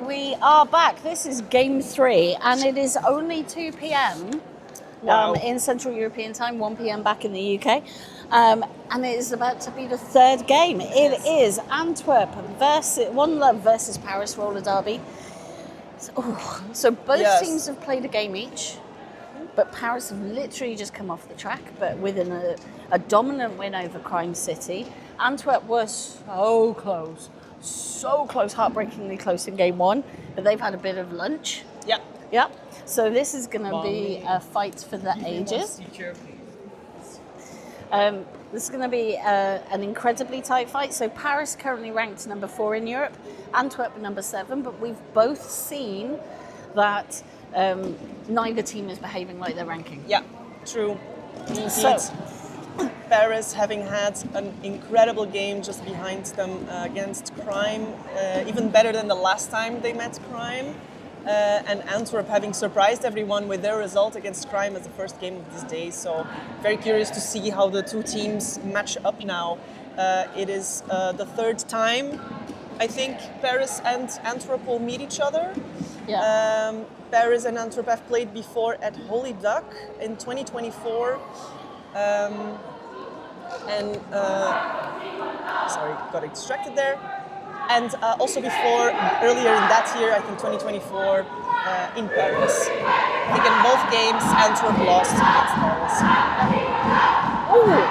we are back. This is game 3, and it is only 2 p.m. In Central European time, 1 p.m. back in the UK. And it is about to be the third game. It is Antwerp versus One Love versus Paris Roller Derby. So both teams have played a game each, but Paris have literally just come off the track, but with a dominant win over Crime City. Antwerp were so close, heartbreakingly close in game 1, but they've had a bit of lunch. Yeah. So this is going to be a fight for the ages. This is going to be an incredibly tight fight. So Paris currently ranked number 4 in Europe, Antwerp number 7, but we've both seen that neither team is behaving like their ranking. Yeah, true. So, Paris having had an incredible game just behind them against Crime, even better than the last time they met Crime. And Antwerp having surprised everyone with their result against Crime as the first game of this day. So very curious to see how the two teams match up now. It is the third time, I think, Paris and Antwerp will meet each other. yeah. Paris and Antwerp have played before at Holy Duck in 2024. Sorry, got distracted there. And also before, earlier in that year, I think 2024, in Paris. I think in both games, Antwerp lost against Paris. Ooh.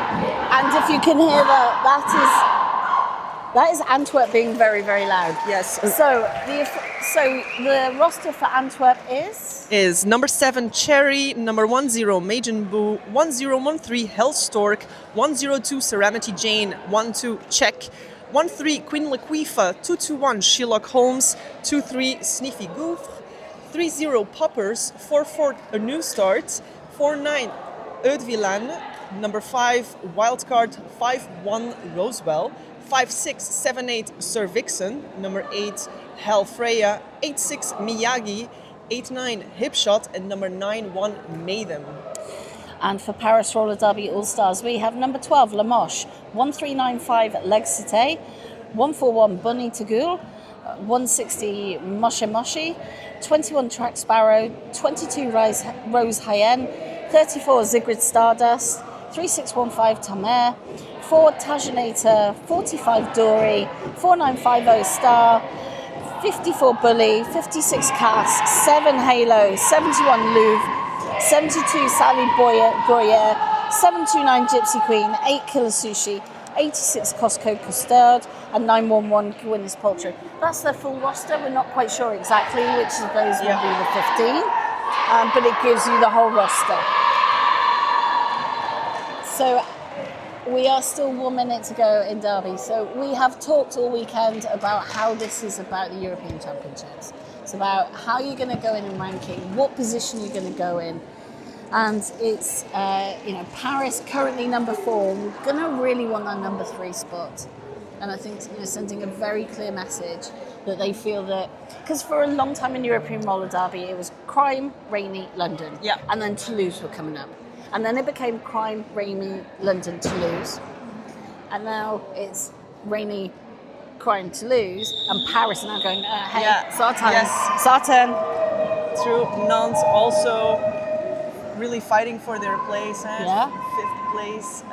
And if you can hear that is Antwerp being very, very loud. Yes. So the roster for Antwerp is number 7 Cherry, number 10 Majin 1013 Hellstork, 102 Serenity Jane, 12 Check, 13 Queen Laquifa, 221 Sherlock Holmes, 23 Sniffy Goof, 30 Poppers, 44 A New Start, 49 Eudvillan, number 5 Wildcard, 51 Rosewell, 5678 Sir Vixen, number 8 Hell Freya, 86 Miyagi, 89 Hipshot, and number 91 Maiden. And for Paris Roller Derby All-Stars, we have number 12, La Moche, 1395 L'excité, 141 Bunny Tagoul, 160 Moshe Moshi, 21 Track Sparrow, 22 Rose Hyena, 34 Zigrid Stardust, 3615 Tamer, 4 Tajinator, 45 Dory, 4950 Star, 54 Bully, 56 Cask, 7 Halo, 71 Louvre, 72 Sally Boyer, 729 Gypsy Queen, 8 Killer Sushi, 86 Costco Custard, and 911 Gwyneth Paltrow. That's their full roster. We're not quite sure exactly which of those will be the 15, but it gives you the whole roster. So we are still 1 minute to go in Derby. So we have talked all weekend about how this is about the European Championships. It's about how you're going to go in ranking, what position you're going to go in. And it's, Paris currently number 4. We're going to really want that number 3 spot. And I think sending a very clear message that they feel that, because for a long time in European Roller Derby, it was Crime, Rainy, London. Yeah. And then Toulouse were coming up. And then it became Crime, Rainy, London, Toulouse. And now it's Rainy, Crime, Toulouse, and Paris are now going, it's our turn. Yes. It's our turn. True. Nantes also really fighting for their place. 5th place.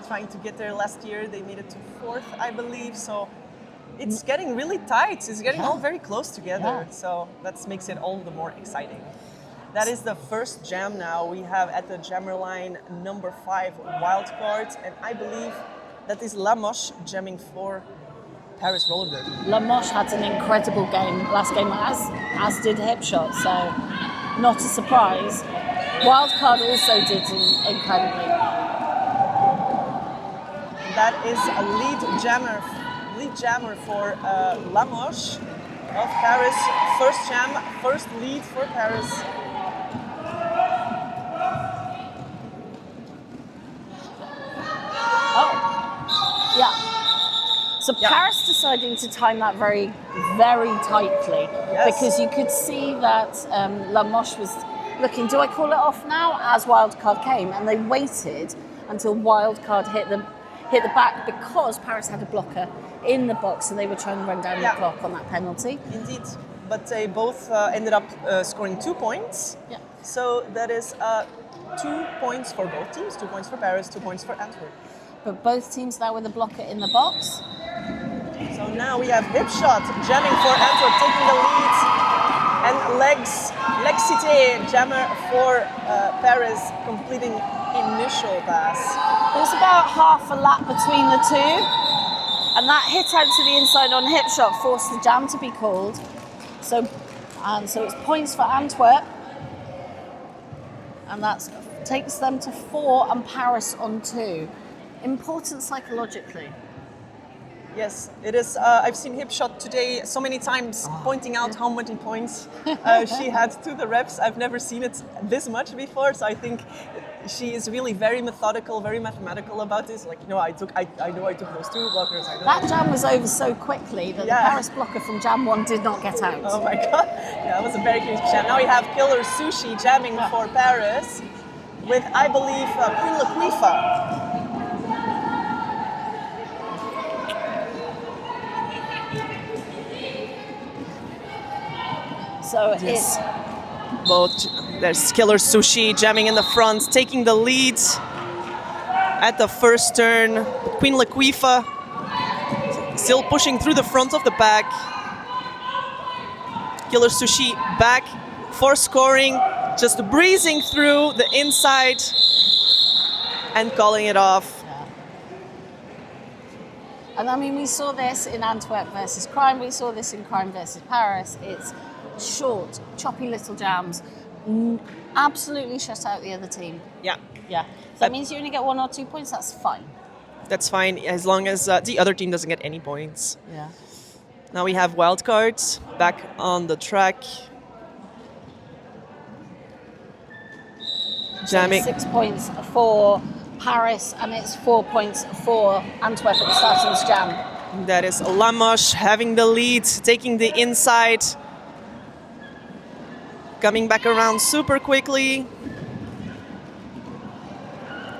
Trying to get there last year. They made it to 4th, I believe. So it's getting really tight. It's getting all very close together. So that makes it all the more exciting. That is the first jam now. We have at the jammer line number 5 Wildcard, and I believe that is La Moche jamming for Paris Roller Derby. La Moche had an incredible game last game, as did Hipshot, so not a surprise. Wildcard also did incredibly. That is a lead jammer for La Moche of Paris. First jam, first lead for Paris. So Paris deciding to time that very, very tightly because you could see that La Moche was looking, do I call it off now? As Wildcard came, and they waited until Wildcard hit the back because Paris had a blocker in the box, so they were trying to run down the clock on that penalty. Indeed. But they both ended up scoring 2 points. Yeah. So that is 2 points for both teams, 2 points for Paris, 2 points for Antwerp. But both teams now with a blocker in the box. So now we have hip shot jamming for Antwerp, taking the lead. And Lexité jammer for Paris, completing initial pass. There's about half a lap between the two. And that hit out to the inside on hip shot forced the jam to be called. So it's points for Antwerp. And that takes them to 4 and Paris on 2. Important psychologically. Yes, it is. I've seen hip shot today so many times, pointing out how many points she had to the reps. I've never seen it this much before, so I think she is really very methodical, very mathematical about this. Like, I know I took those 2 blockers. That jam was over so quickly that the Paris blocker from Jam 1 did not get out. Oh my god! Yeah, it was a very close jam. Now we have Killer Sushi jamming for Paris with, I believe, Queen Laquifa. So yes. There's Killer Sushi jamming in the front, taking the lead at the first turn. Queen Laquifa still pushing through the front of the pack. Killer Sushi back for scoring, just breezing through the inside and calling it off. Yeah. And I mean, we saw this in Antwerp versus Crime, we saw this in Crime versus Paris. It's short, choppy little jams, absolutely shut out the other team. Yeah. Yeah. If that means you only get 1 or 2 points, that's fine. That's fine, as long as the other team doesn't get any points. Yeah. Now we have wildcards back on the track. Jamming. 6 points for Paris, and it's 4 points for Antwerp at the start of this jam. That is Lamoche having the lead, taking the inside. Coming back around super quickly.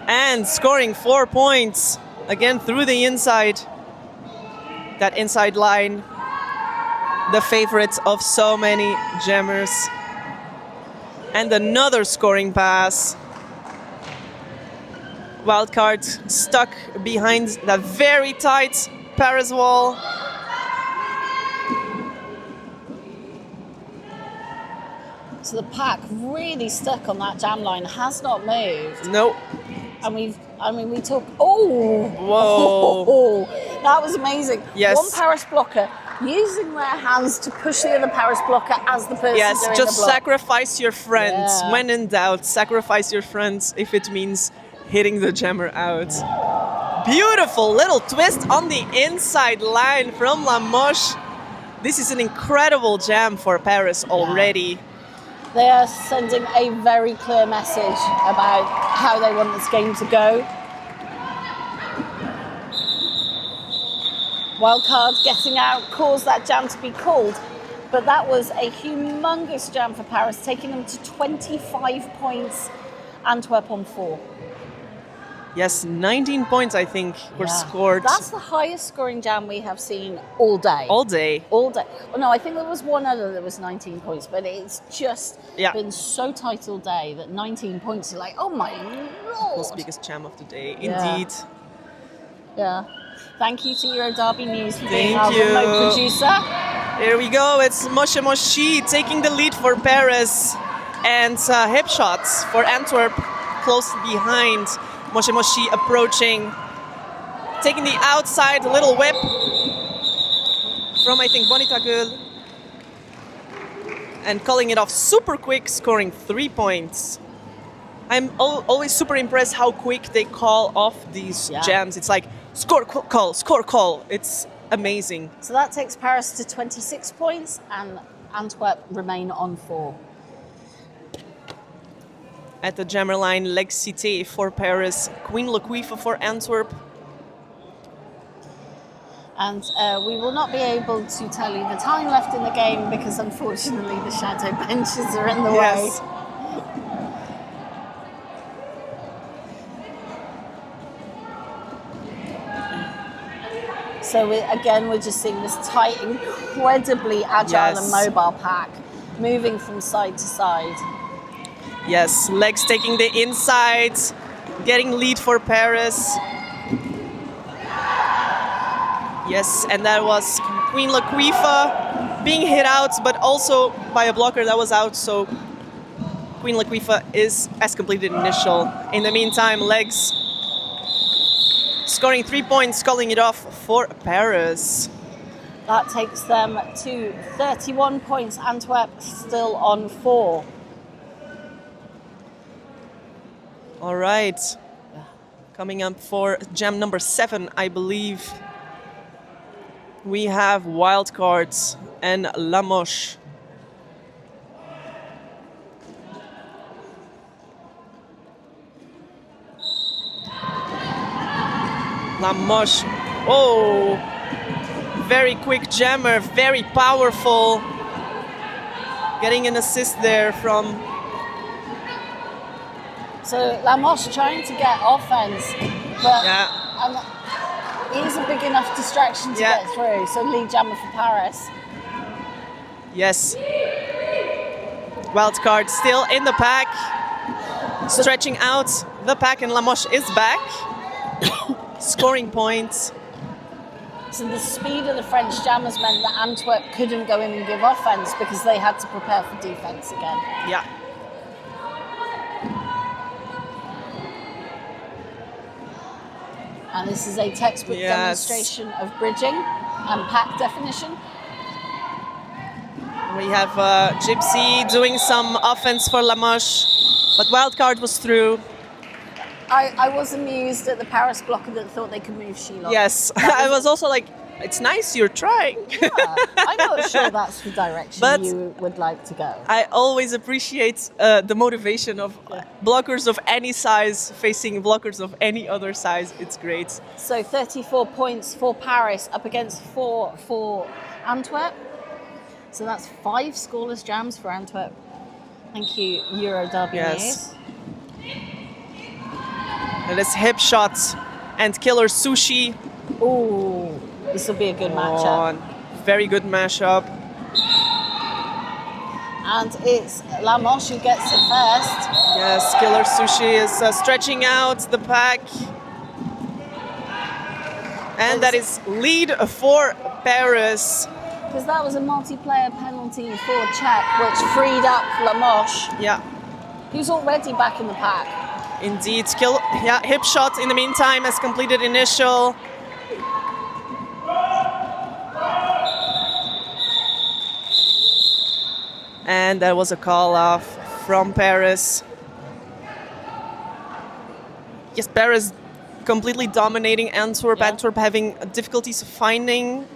And scoring 4 points. Again through the inside. That inside line. The favorite of so many jammers. And another scoring pass. Wildcard stuck behind that very tight Paris wall. So the pack really stuck on that jam line, has not moved. Nope. And we took, whoa. That was amazing. Yes. One Paris blocker using their hands to push the other Paris blocker as the person yes, doing just the block. sacrifice your friends. Yeah. When in doubt, sacrifice your friends if it means hitting the jammer out. Yeah. Beautiful little twist on the inside line from Lamoche. This is an incredible jam for Paris already. Yeah. They are sending a very clear message about how they want this game to go. Wildcard getting out caused that jam to be called, but that was a humongous jam for Paris, taking them to 25 points, Antwerp on 4. Yes, 19 points, I think, were scored. That's the highest scoring jam we have seen all day. All day? All day. Well, no, I think there was one other that was 19 points, but it's just been so tight all day that 19 points, you're like, oh my lord. Most biggest jam of the day, indeed. Yeah. Thank you to Euro Derby News for being our remote producer. Here we go, it's Moshe Moshi taking the lead for Paris, and hip shots for Antwerp close behind. Moshe Moshi approaching, taking the outside little whip from, I think, Bonita Gul, and calling it off super quick, scoring 3 points. I'm always super impressed how quick they call off these jams. It's like, score, call. It's amazing. So that takes Paris to 26 points, and Antwerp remain on 4. At the jammer line, Lexité for Paris, Queen Laquifa for Antwerp. And we will not be able to tell you the time left in the game because unfortunately the shadow benches are in the way. So we're just seeing this tight, incredibly agile and mobile pack moving from side to side. Yes, legs taking the inside, getting lead for Paris. Yes, and that was Queen Laquifa being hit out, but also by a blocker that was out, so Queen Laquifa has completed initial. In the meantime, legs scoring 3 points, calling it off for Paris. That takes them to 31 points. Antwerp still on 4. All right. Coming up for jam number 7, I believe, we have Wildcards and La Moche. La Moche. Oh, very quick jammer, very powerful. Getting an assist there from... So La Moche trying to get offense, but he's a big enough distraction to get through. So lead jammer for Paris. Yes. Wildcard still in the pack, stretching out the pack, and La Moche is back. Scoring points. So the speed of the French jammers meant that Antwerp couldn't go in and give offense because they had to prepare for defense again. Yeah. And this is a textbook demonstration of bridging and pack definition. We have Gypsy doing some offense for La Moche, but Wildcard was through. I was amused at the Paris blocker that thought they could move Sheila. Yes, I was also like, it's nice you're trying. Yeah, I'm not sure that's the direction you would like to go. I always appreciate the motivation of blockers of any size facing blockers of any other size. It's great. So 34 points for Paris up against 4 for Antwerp. So that's 5 scoreless jams for Antwerp. Thank you, Euro Derby News. And it's hip shots and killer sushi. Ooh, this will be a good matchup. Very good mashup. And it's La Moche who gets it first. Yes, killer sushi is stretching out the pack. And that is lead for Paris. Because that was a multiplayer penalty for Czech, which freed up La Moche. Yeah. Who's already back in the pack. Indeed. Hip shot in the meantime has completed initial. And that was a call off from Paris. Yes, Paris completely dominating Antwerp. Yeah. Antwerp having difficulties finding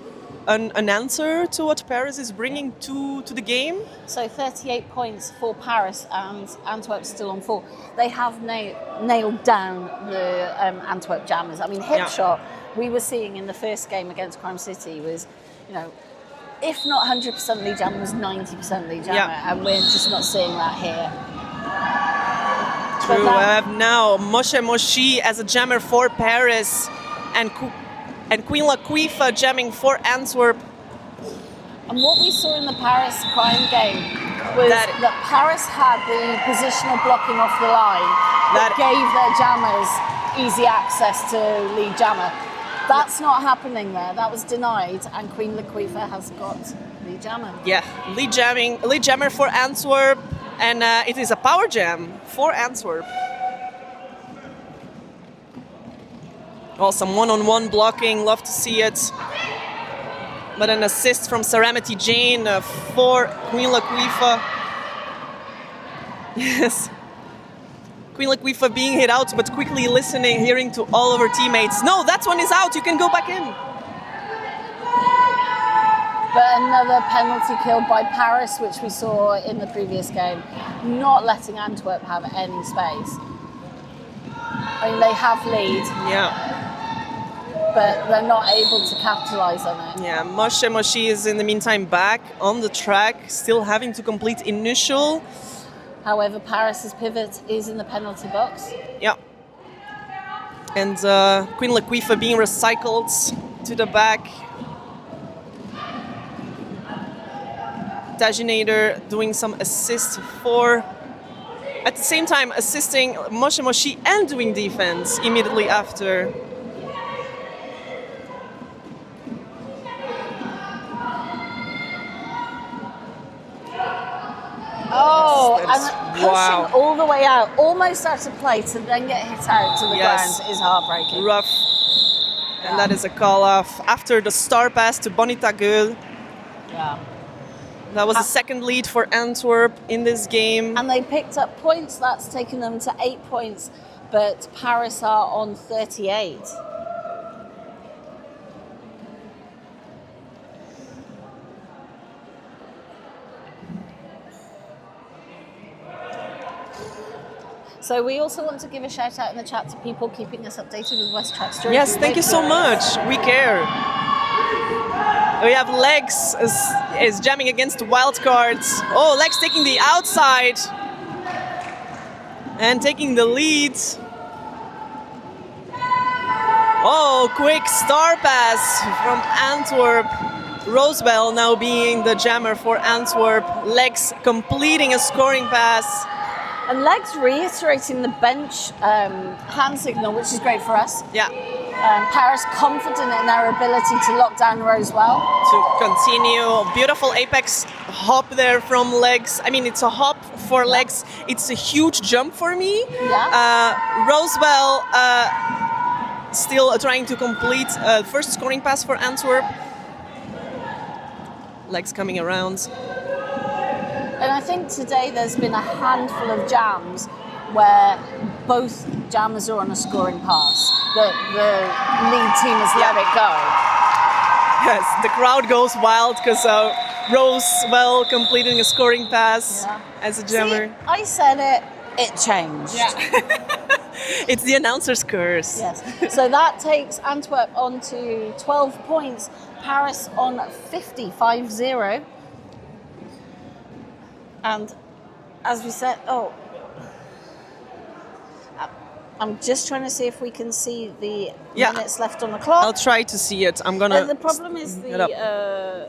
an answer to what Paris is bringing to the game. So 38 points for Paris and Antwerp still on 4. They have nailed down the Antwerp jammers. I mean, hip shot we were seeing in the first game against Crime City was, if not 100% lead jammer, was 90% lead jammer, and we're just not seeing that here. True. I have now Moshe Moshi as a jammer for Paris, and Queen Laquifa jamming for Antwerp. And what we saw in the Paris crime game was that Paris had the positional blocking off the line that gave their jammers easy access to lead jammer. That's not happening there. That was denied, and Queen Laquifa has got lead jammer. Yeah, lead jammer for Antwerp, and it is a power jam for Antwerp. Oh, some one-on-one blocking, love to see it. But an assist from Saramati Jane for Queen Laquifa. Yes. Queen Laquifa being hit out, but quickly listening, hearing to all of her teammates. No, that one is out, you can go back in. But another penalty kill by Paris, which we saw in the previous game, not letting Antwerp have any space. I mean, they have lead. Yeah. But they're not able to capitalize on it. Yeah, Moshe Moshi is in the meantime back on the track, still having to complete initial. However, Paris's pivot is in the penalty box. Yeah. And Queen Laquifa being recycled to the back. Tajinator doing some assist for, at the same time assisting Moshe Moshi and doing defense immediately after. Oh, That's and pushing wow. all the way out, almost out of play, to then get hit out to the Yes. ground is heartbreaking. Rough. And that is a call off after the star pass to Bonita Gül. Yeah. That was the second lead for Antwerp in this game. And they picked up points. That's taken them to 8 points, but Paris are on 38. So we also want to give a shout out in the chat to people keeping us updated with West Track Stories. Yes, thank you so much. We care. We have Legs is jamming against wild cards. Oh, Legs taking the outside and taking the lead. Oh, quick star pass from Antwerp. Rosewell now being the jammer for Antwerp. Legs completing a scoring pass. And Legs reiterating the bench hand signal, which is great for us. Yeah. Paris confident in their ability to lock down Rosewell. To continue. Beautiful apex hop there from Legs. I mean, it's a hop for Legs. It's a huge jump for me. Yeah. Rosewell still trying to complete first scoring pass for Antwerp. Legs coming around. And I think today there's been a handful of jams where both jammers are on a scoring pass. The lead team has let it go. Yes, the crowd goes wild because Rosewell completing a scoring pass as a jammer. See, I said it changed. Yeah. It's the announcer's curse. Yes. So that takes Antwerp on to 12 points, Paris on 50. And as we said, I'm just trying to see if we can see the minutes left on the clock. I'll try to see it. I'm gonna. The problem is the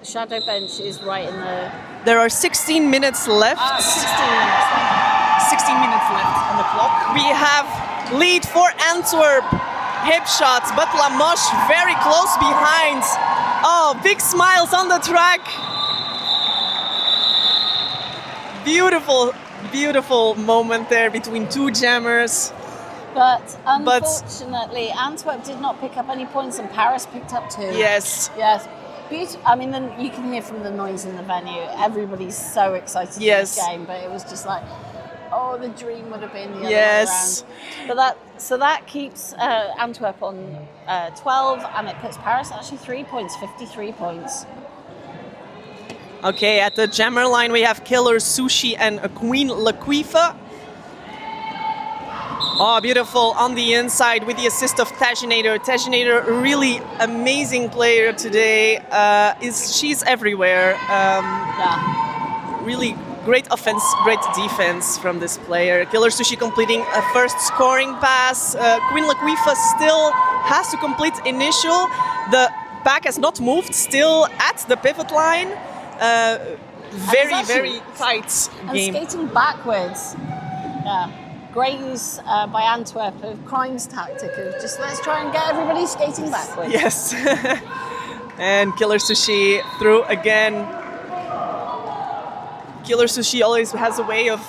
shadow bench is right in the. There are 16 minutes left. 16 minutes left. 16 minutes left on the clock. We have lead for Antwerp. Hip shots, but Lamoche very close behind. Oh, big smiles on the track. Beautiful, beautiful moment there between two jammers. But unfortunately, Antwerp did not pick up any points and Paris picked up 2. Yes. Yes. I mean, you can hear from the noise in the venue. Everybody's so excited for this game, but it was just like, oh, the dream would have been the other way around. But that keeps Antwerp on 12, and it puts Paris actually 3 points, 53 points. Okay, at the jammer line we have Killer Sushi and Queen Laquifa. Oh, beautiful on the inside with the assist of Tajinator. Tajinator, really amazing player today. She's everywhere. Really great offense, great defense from this player. Killer Sushi completing a first scoring pass. Queen Laquifa still has to complete initial. The back has not moved, still at the pivot line. Very tight game. And skating backwards. Yeah. Great use by Antwerp of Crime's tactic of just let's try and get everybody skating backwards. Yes. And Killer Sushi through again. Killer Sushi always has a way of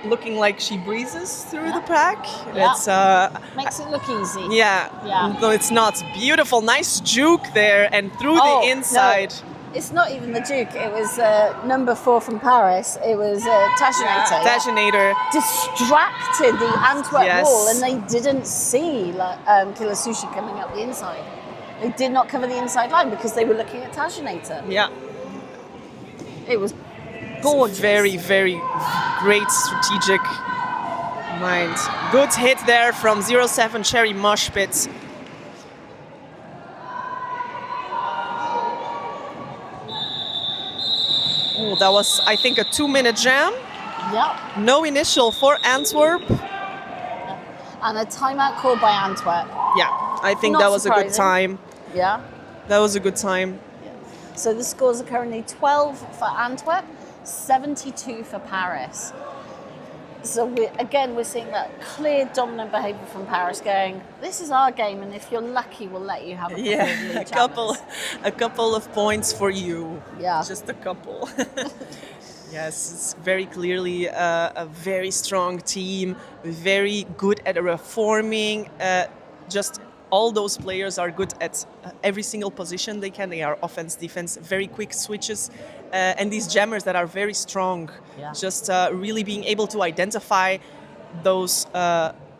looking like she breezes through the pack. Yeah. It's makes it look easy. Yeah. No, it's not. Beautiful, nice juke there and through the inside. No. It's not even the Duke. It was number 4 from Paris. It was Tajinator. Tajinator distracted the Antwerp wall, and they didn't see Killer Sushi coming up the inside. They did not cover the inside line because they were looking at Tajinator. Yeah. It was gorgeous. Very, very great strategic mind. Good hit there from 07 Cherry Moshpit. Oh, that was, I think, a 2-minute jam. Yep. No initial for Antwerp. And a timeout called by Antwerp. Yeah, I think Not that was surprising. a good time. Yeah. That was a good time. So the scores are currently 12 for Antwerp, 72 for Paris. So we're seeing that clear dominant behaviour from Paris going, this is our game, and if you're lucky, we'll let you have a Yeah, a couple of points for you. Yeah. Just a couple. Yes, it's very clearly a very strong team, very good at reforming. Just all those players are good at every single position they can. They are offense, defense, very quick switches. And these jammers that are very strong, just really being able to identify those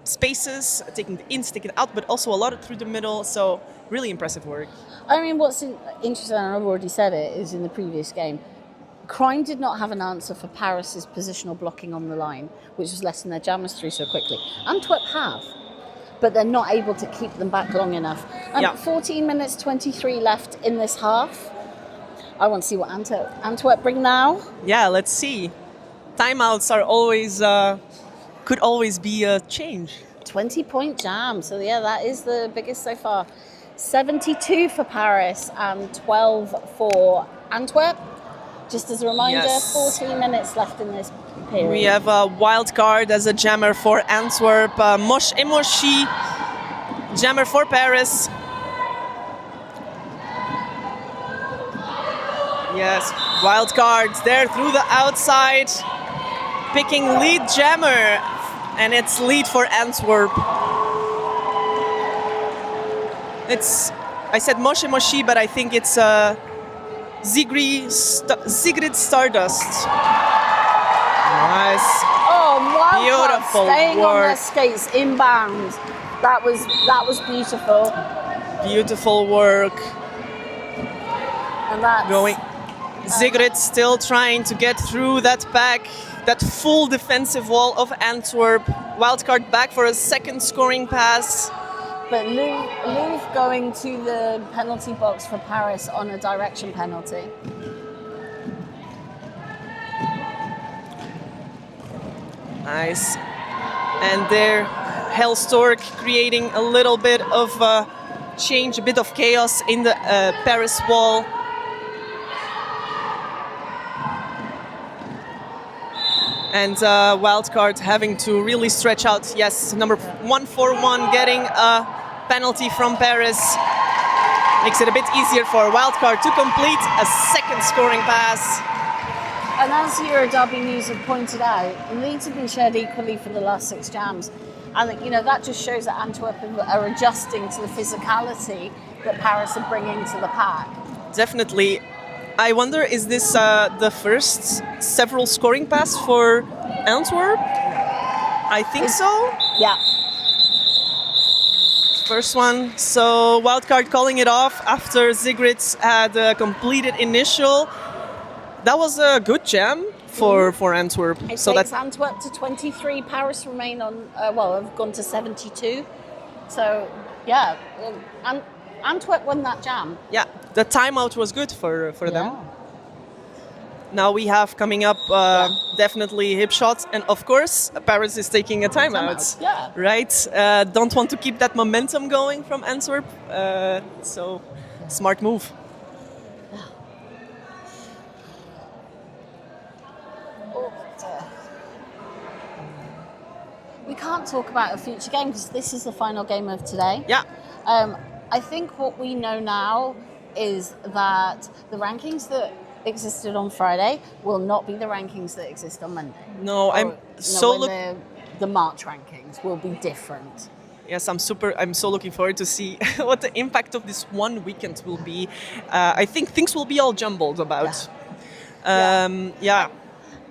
spaces, taking the ins, taking it out, but also a lot through the middle. So really impressive work. I mean, what's interesting, and I've already said it, is in the previous game, Crime did not have an answer for Paris's positional blocking on the line, which was letting their jammers through so quickly. Antwerp have, but they're not able to keep them back long enough. 14 minutes 23 left in this half. I want to see what Antwerp bring now. Yeah, let's see. Timeouts are always could always be a change. 20-point jam. So yeah, that is the biggest so far. 72 for Paris and 12 for Antwerp. Just as a reminder, 14 minutes left in this period. We have a wild card as a jammer for Antwerp. Mosh Emoshi, jammer for Paris. Yes, wild cards there through the outside. Picking lead jammer. And it's lead for Antwerp. I said Mosh Emoshi, but I think it's Sigrid Stardust. Nice. Oh, wow. Beautiful Staying work. on their skates inbound. That was beautiful. Beautiful work. And that's going. Sigrid still trying to get through that back, that full defensive wall of Antwerp. Wildcard back for a second scoring pass. But Louvre going to the penalty box for Paris on a direction penalty. Nice. And there, Hellstork creating a little bit of change, a bit of chaos in the Paris wall. And Wildcard having to really stretch out. Yes, number 141 getting a penalty from Paris. Makes it a bit easier for Wildcard to complete a second scoring pass. And as Euro Derby News have pointed out, leads have been shared equally for the last 6 jams. And that just shows that Antwerp are adjusting to the physicality that Paris are bringing to the pack. Definitely. I wonder, is this the first several scoring pass for Antwerp? I think so. Yeah. First one. So Wildcard calling it off after Sigrid had a completed initial. That was a good jam for Antwerp. It so takes Antwerp to 23. Paris remain on, have gone to 72. So, yeah, Antwerp won that jam. Yeah, the timeout was good for them. Now we have coming up definitely hip shots, and of course Paris is taking a timeout. Yeah. Right? Don't want to keep that momentum going from Antwerp, so smart move. We can't talk about a future game because this is the final game of today. Yeah. I think what we know now is that the rankings that existed on Friday will not be the rankings that exist on Monday. No, The March rankings will be different. Yes, I'm so looking forward to see what the impact of this one weekend will be. I think things will be all jumbled about. Yeah.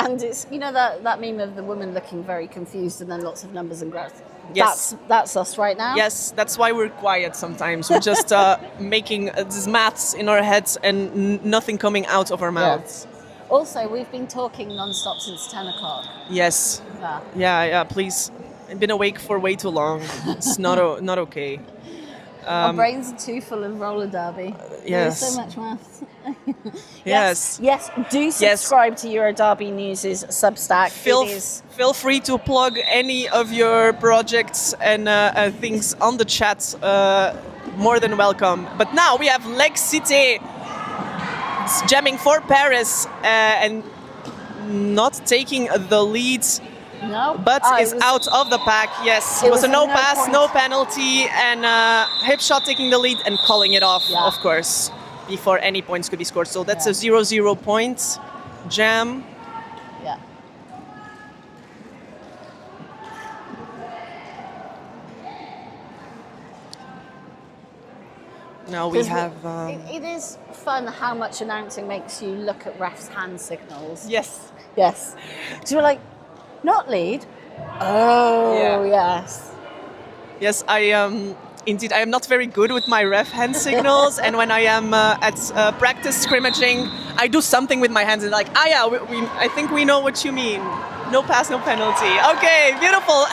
And it's that meme of the woman looking very confused and then lots of numbers and graphs. Yes. That's us right now. Yes, that's why we're quiet sometimes. We're just making these maths in our heads and nothing coming out of our mouths. Also, we've been talking non-stop since 10 o'clock. Yes. Yeah, please. I've been awake for way too long. It's not okay. Our brains are too full of roller derby. Yes. There's so much maths. Yes. Yes. Do subscribe to Euro Derby News' Substack. Feel free to plug any of your projects and things on the chat. more than welcome. But now we have Lexité jamming for Paris and not taking the lead. No, But is out of the pack. Yes, it was a no pass, point. no penalty, and hip shot taking the lead and calling it off, of course, before any points could be scored. So that's a 0-0 point jam. Yeah. Now we have... it is fun how much announcing makes you look at refs' hand signals. Yes. Yes. So we're like, not lead. Oh, yes. Yes, indeed, I am not very good with my ref hand signals, and when I am at practice scrimmaging, I do something with my hands and like, I think we know what you mean. No pass, no penalty. Okay, beautiful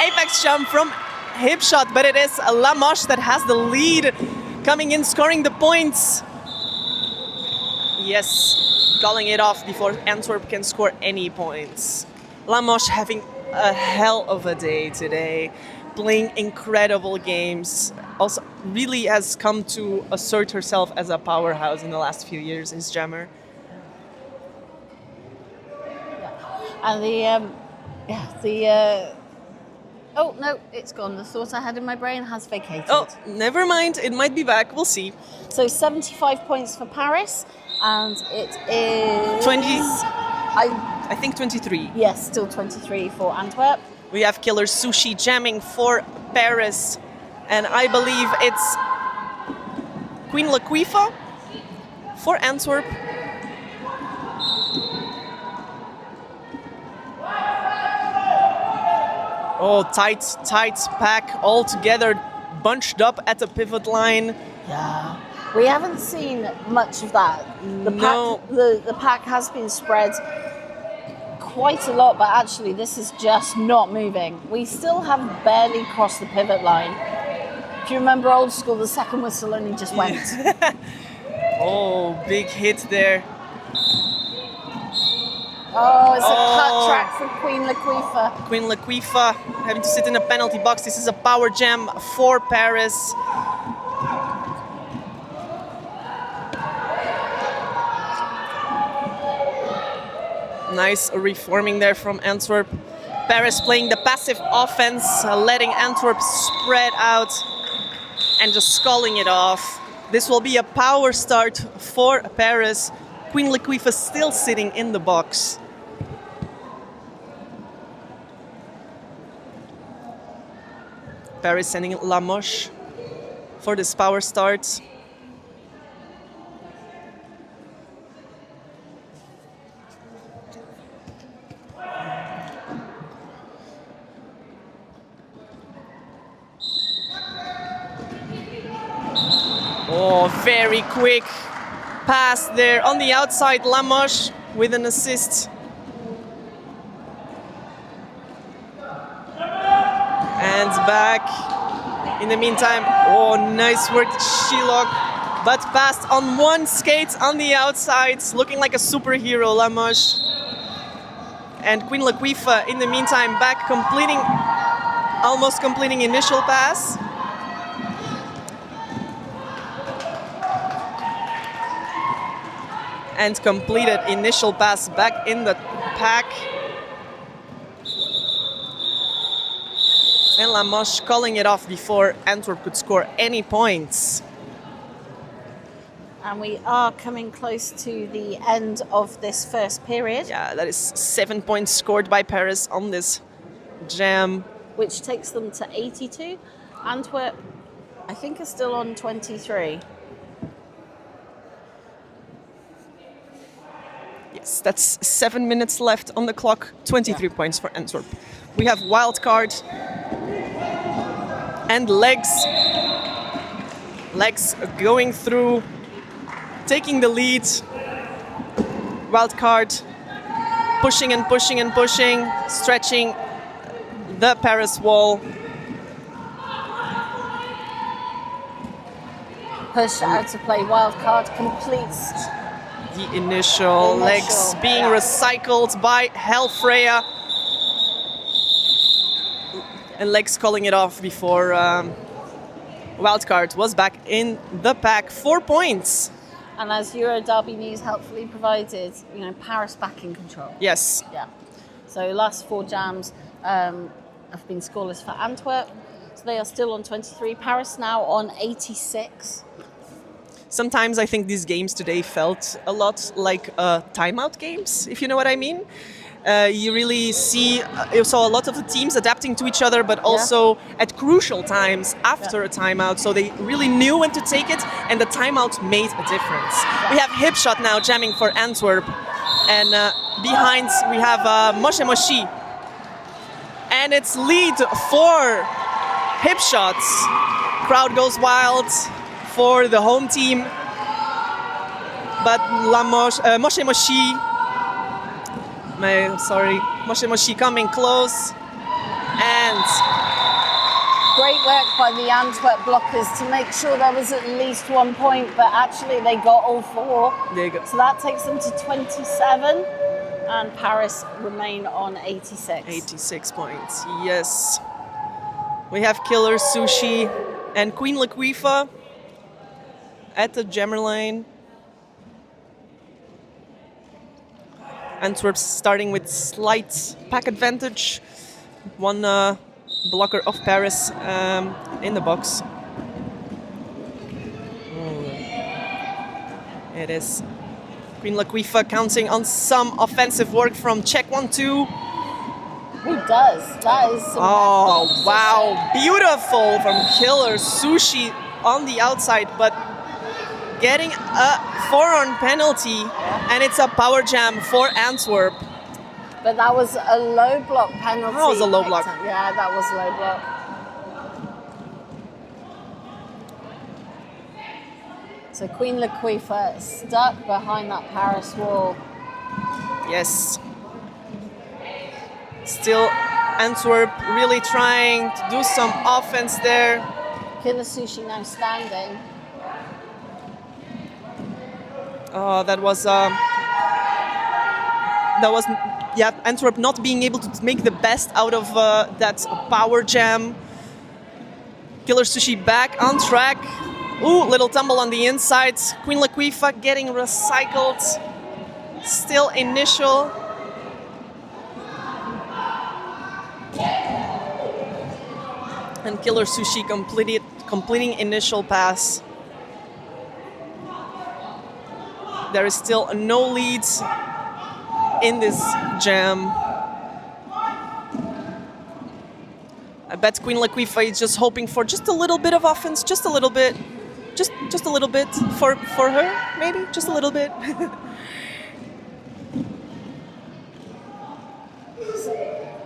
apex jump from hip shot, but it is Lamoche that has the lead, coming in, scoring the points. Yes, calling it off before Antwerp can score any points. Lamoche having a hell of a day today, playing incredible games. Also, really has come to assert herself as a powerhouse in the last few years as jammer. And oh no, it's gone. The thought I had in my brain has vacated. Oh, never mind. It might be back. We'll see. So 75 points for Paris, and it is 20. I think 23. Yes, still 23 for Antwerp. We have Killer Sushi jamming for Paris, and I believe it's Queen Laquifa for Antwerp. Oh, tight pack all together, bunched up at the pivot line. Yeah, we haven't seen much of that. No. The pack has been spread quite a lot, but actually this is just not moving. We still have barely crossed the pivot line. If you remember old school, the second whistle only just went. Oh, big hit there. Oh, it's a cut track for Queen Laquifa. Queen Laquifa having to sit in a penalty box. This is a power jam for Paris. Nice reforming there from Antwerp. Paris playing the passive offense, letting Antwerp spread out and just sculling it off. This will be a power start for Paris. Queen Laquifa still sitting in the box. Paris sending Lamoche for this power start. Oh, very quick pass there on the outside. Lamoche with an assist. And back. In the meantime, oh, nice work, Shilok. But passed on one skate on the outside, looking like a superhero, Lamoche. And Queen Laquifa, in the meantime, back almost completing initial pass. And completed initial pass back in the pack. And Lamoche calling it off before Antwerp could score any points. And we are coming close to the end of this first period. Yeah, that is 7 points scored by Paris on this jam. Which takes them to 82. Antwerp, I think, are still on 23. Yes, that's 7 minutes left on the clock. 23 points for Antwerp. We have wild card and legs. Legs going through, taking the lead. Wild card, pushing and pushing and pushing, stretching the Paris wall. Push out to play wild card, completes the initial legs being recycled by Helfreya. And legs calling it off before Wildcard was back in the pack. 4 points. And as Euro Derby News helpfully provided, Paris back in control. Yes. Yeah. So last 4 jams have been scoreless for Antwerp. So they are still on 23. Paris now on 86. Sometimes I think these games today felt a lot like timeout games, if you know what I mean. You really you saw a lot of the teams adapting to each other, but also at crucial times after a timeout. So they really knew when to take it, and the timeout made a difference. We have Hipshot now jamming for Antwerp, and behind we have Moshe Moshi. And it's lead for Hipshots. Crowd goes wild for the home team, but Moshe Moshi. Moshe Moshi coming close, and great work by the Antwerp blockers to make sure there was at least 1 point, but actually they got all 4. There you go. So that takes them to 27, and Paris remain on 86. 86 points, yes. We have Killer Sushi and Queen Laquifa at the jammer lane. Antwerp starting with slight pack advantage. 1 blocker of Paris in the box. It is Queen Laquifa counting on some offensive work from check 1-2. Who does? That is some Oh, wow. Beautiful from Killer Sushi on the outside, but getting a 4-on penalty, and it's a power jam for Antwerp. But that was a low block penalty. That was a low block. Yeah, that was low block. So Queen Laquifa stuck behind that Paris wall. Yes. Still Antwerp really trying to do some offense there. Killer Sushi now standing. Oh, that was Antwerp not being able to make the best out of that power jam. Killer Sushi back on track. Ooh, little tumble on the inside. Queen Laquifa getting recycled. Still initial. And Killer Sushi completing initial pass. There is still no leads in this jam. I bet Queen Laquifa is just hoping for just a little bit of offense, just a little bit. Just a little bit for her, maybe? Just a little bit.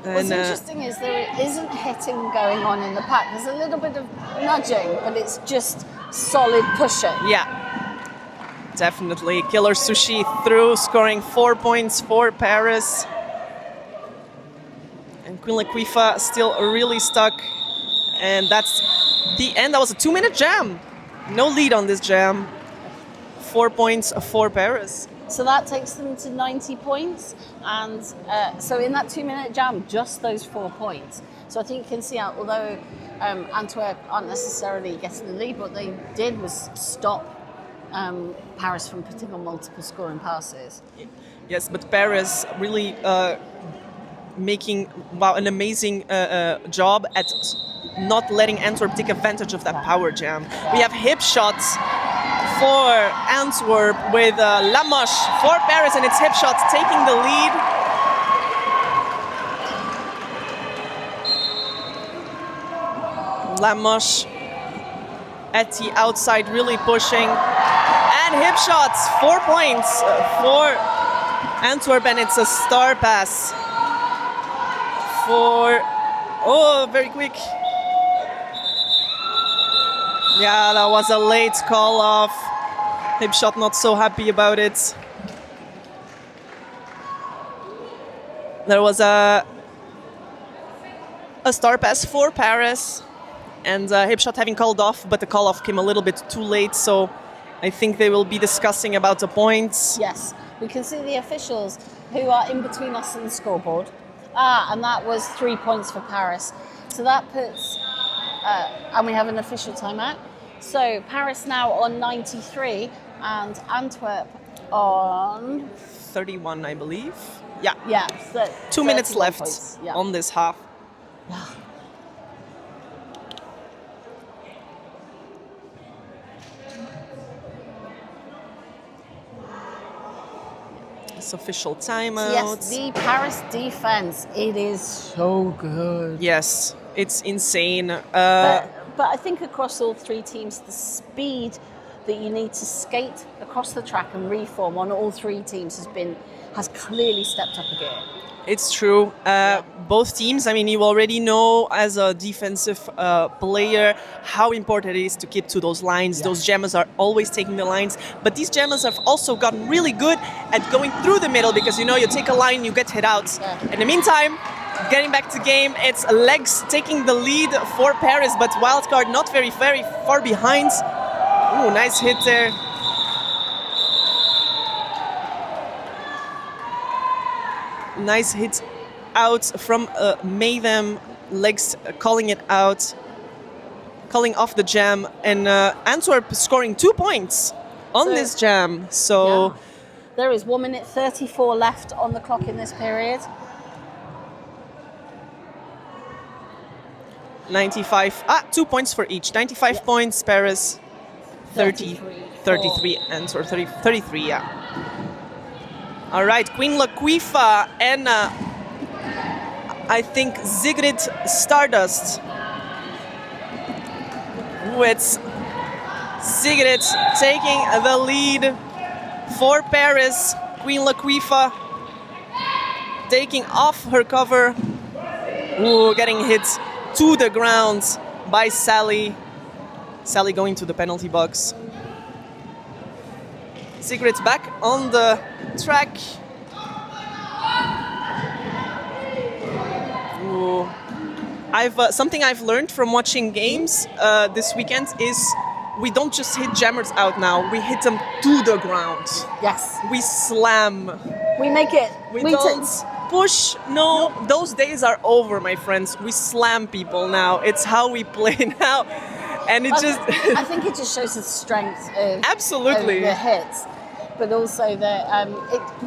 What's interesting is there isn't hitting going on in the pack. There's a little bit of nudging, but it's just solid pushing. Yeah, definitely. Killer Sushi through, scoring 4 points for Paris. And Queen Laquifa still really stuck. And that's the end. That was a 2-minute jam. No lead on this jam. 4 points for Paris. So that takes them to 90 points. And so in that 2-minute jam, just those 4 points. So I think you can see how, although Antwerp aren't necessarily getting the lead, what they did was stop Paris from putting on multiple scoring passes. Yes, but Paris really making an amazing job at not letting Antwerp take advantage of that power jam. We have hip shots for Antwerp with Lamoche for Paris, and it's hip shots taking the lead. Lamoche at the outside really pushing, and hip shots, 4 points for Antwerp, and it's a star pass for, very quick. Yeah, that was a late call off. Hip shot not so happy about it. There was a star pass for Paris, and hip shot having called off, but the call off came a little bit too late, so I think they will be discussing about the points. Yes, we can see the officials who are in between us and the scoreboard. And that was 3 points for Paris. So that puts and we have an official timeout. So Paris now on 93 and Antwerp on 31, I believe. Yeah. yeah. So 2 minutes 31 left points. Yeah. on this half. It's official timeout. Yes, the Paris defense. It is so good. Yes, it's insane. But I think across all three teams, the speed that you need to skate across the track and reform on all three teams has clearly stepped up a gear. It's true. Both teams, I mean, you already know as a defensive player how important it is to keep to those lines. Yeah. Those jammers are always taking the lines. But these jammers have also gotten really good at going through the middle because, you take a line, you get hit out. Yeah. In the meantime, getting back to game, it's Legs taking the lead for Paris, but Wildcard not very, very far behind. Ooh, nice hit there. Nice hit out from Mayhem. Legs calling it out, calling off the jam, and Antwerp scoring 2 points on this jam. So yeah. There is 1 minute 34 left on the clock in this period. 95, 2 points for each. 95 points, Paris, 33, Antwerp, 33, yeah. All right, Queen Laquifa and I think Sigrid Stardust. Ooh, it's Sigrid taking the lead for Paris. Queen Laquifa taking off her cover. Ooh, getting hit to the ground by Sally. Sally going to the penalty box. Sigrid's back on the track. Ooh. Something I've learned from watching games this weekend is we don't just hit jammers out now. We hit them to the ground. Yes. We slam. We make it. We don't push. No, those days are over, my friends. We slam people now. It's how we play now. And it just... I think it just shows the strength of, absolutely, of the hits, but also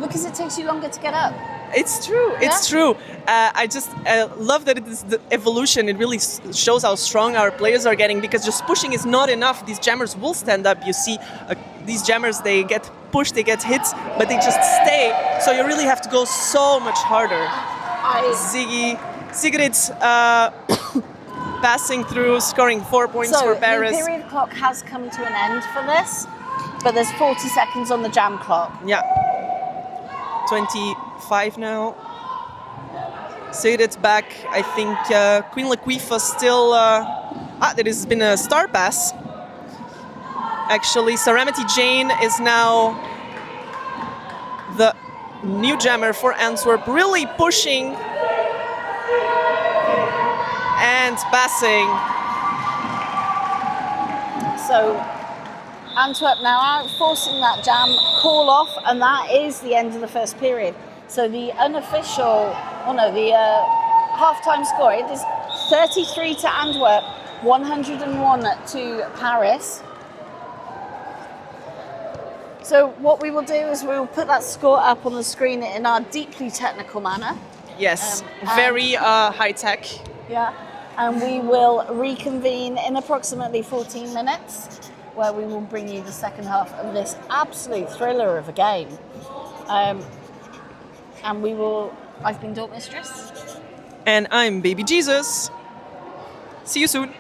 because it takes you longer to get up. It's true. It's true. I just love that it is the evolution. It really shows how strong our players are getting because just pushing is not enough. These jammers will stand up. You see these jammers, they get pushed, they get hit, but they just stay. So you really have to go so much harder. Sigrid's passing through, scoring 4 points for Paris. The period clock has come to an end for this, but there's 40 seconds on the jam clock. Yeah. 25 now. Sigrid's back. I think Queen Laquifa still... there has been a star pass. Actually, Saramati Jane is now the new jammer for Antwerp, really pushing and passing. So Antwerp now out, forcing that jam call off, and that is the end of the first period. So the unofficial, the half-time score, it is 33 to Antwerp, 101 to Paris. So what we will do is we will put that score up on the screen in our deeply technical manner. Yes, very high-tech. Yeah, and we will reconvene in approximately 14 minutes, where we will bring you the second half of this absolute thriller of a game. And I've been Dork Mistress. And I'm Baby Jesus. See you soon.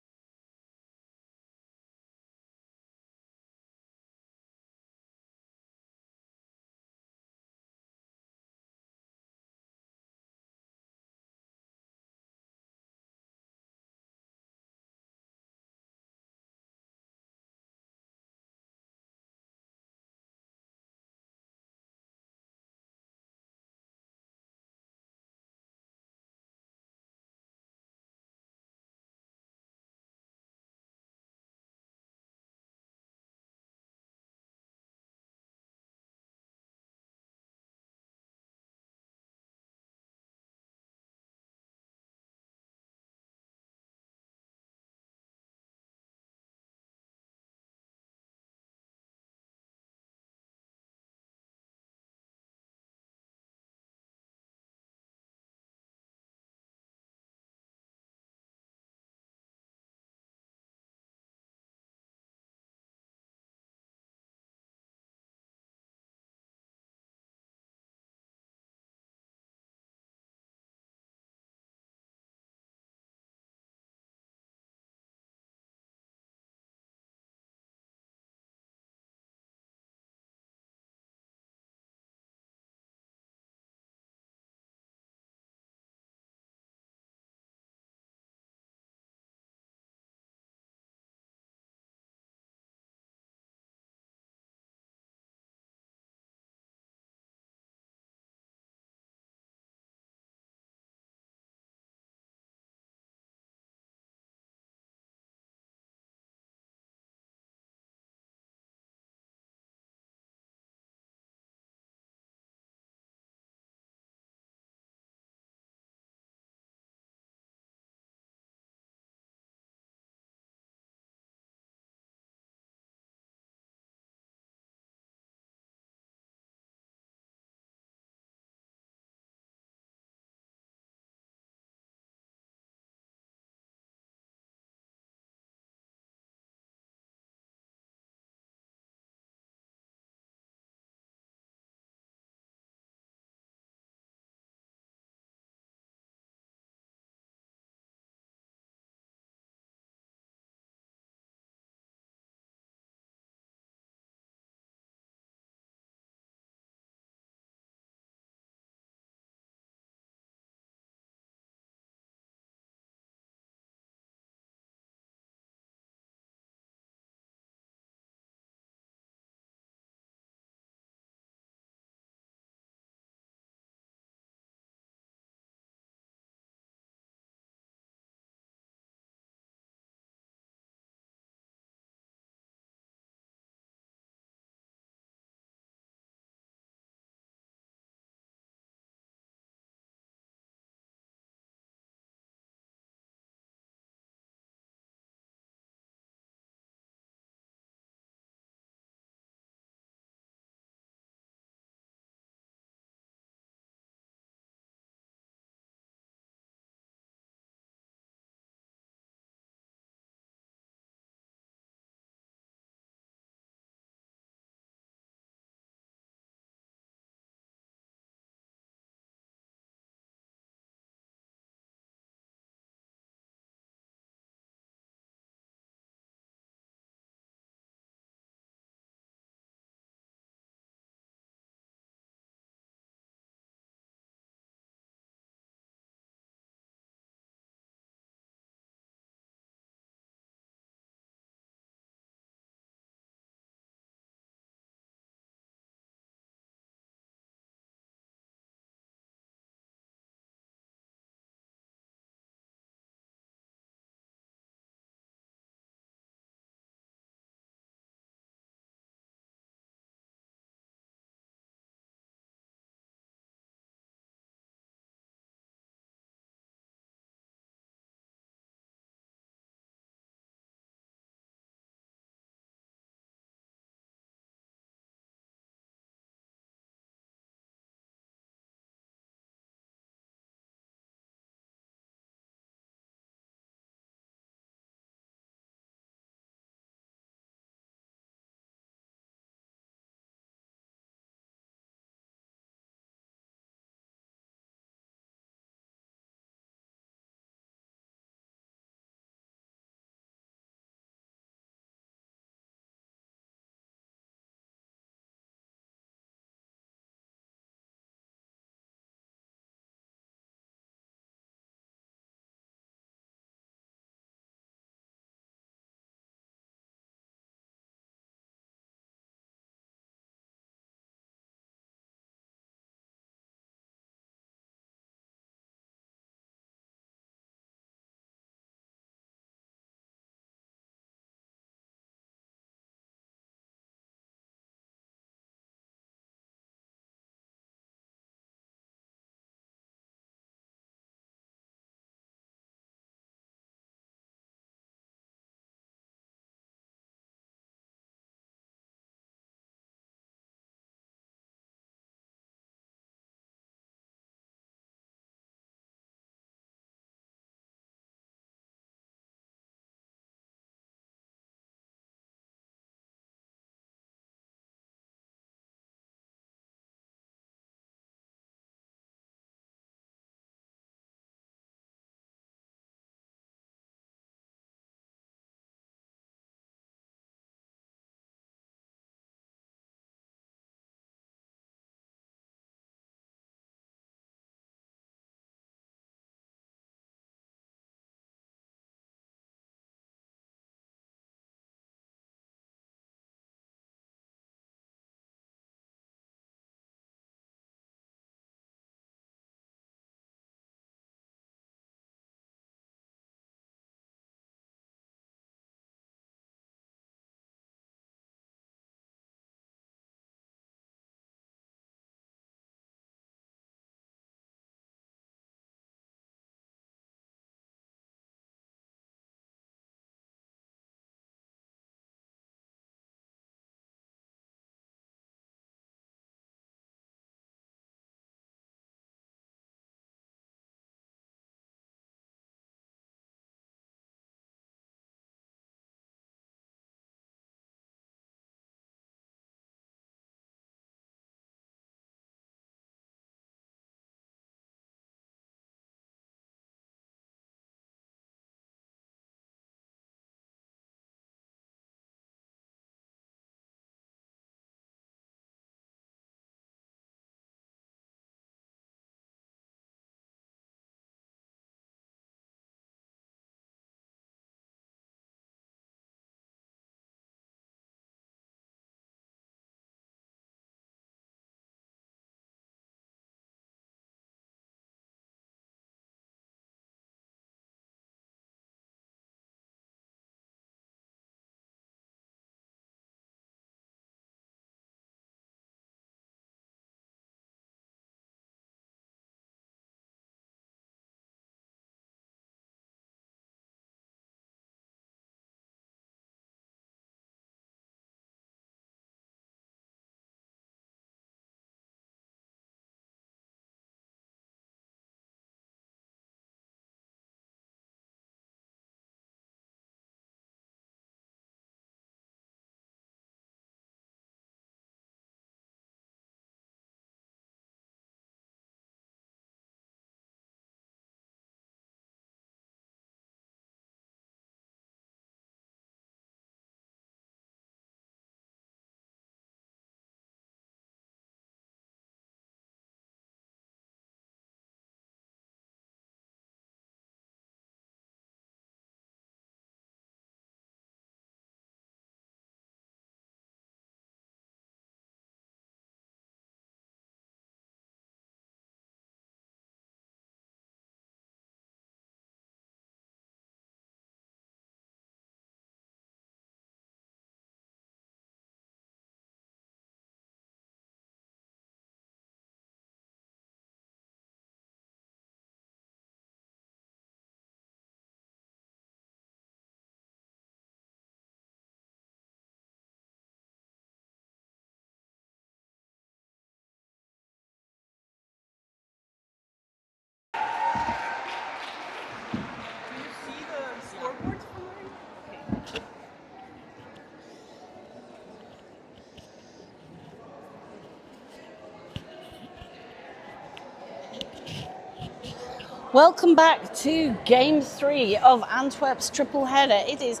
Welcome back to Game 3 of Antwerp's triple header. It is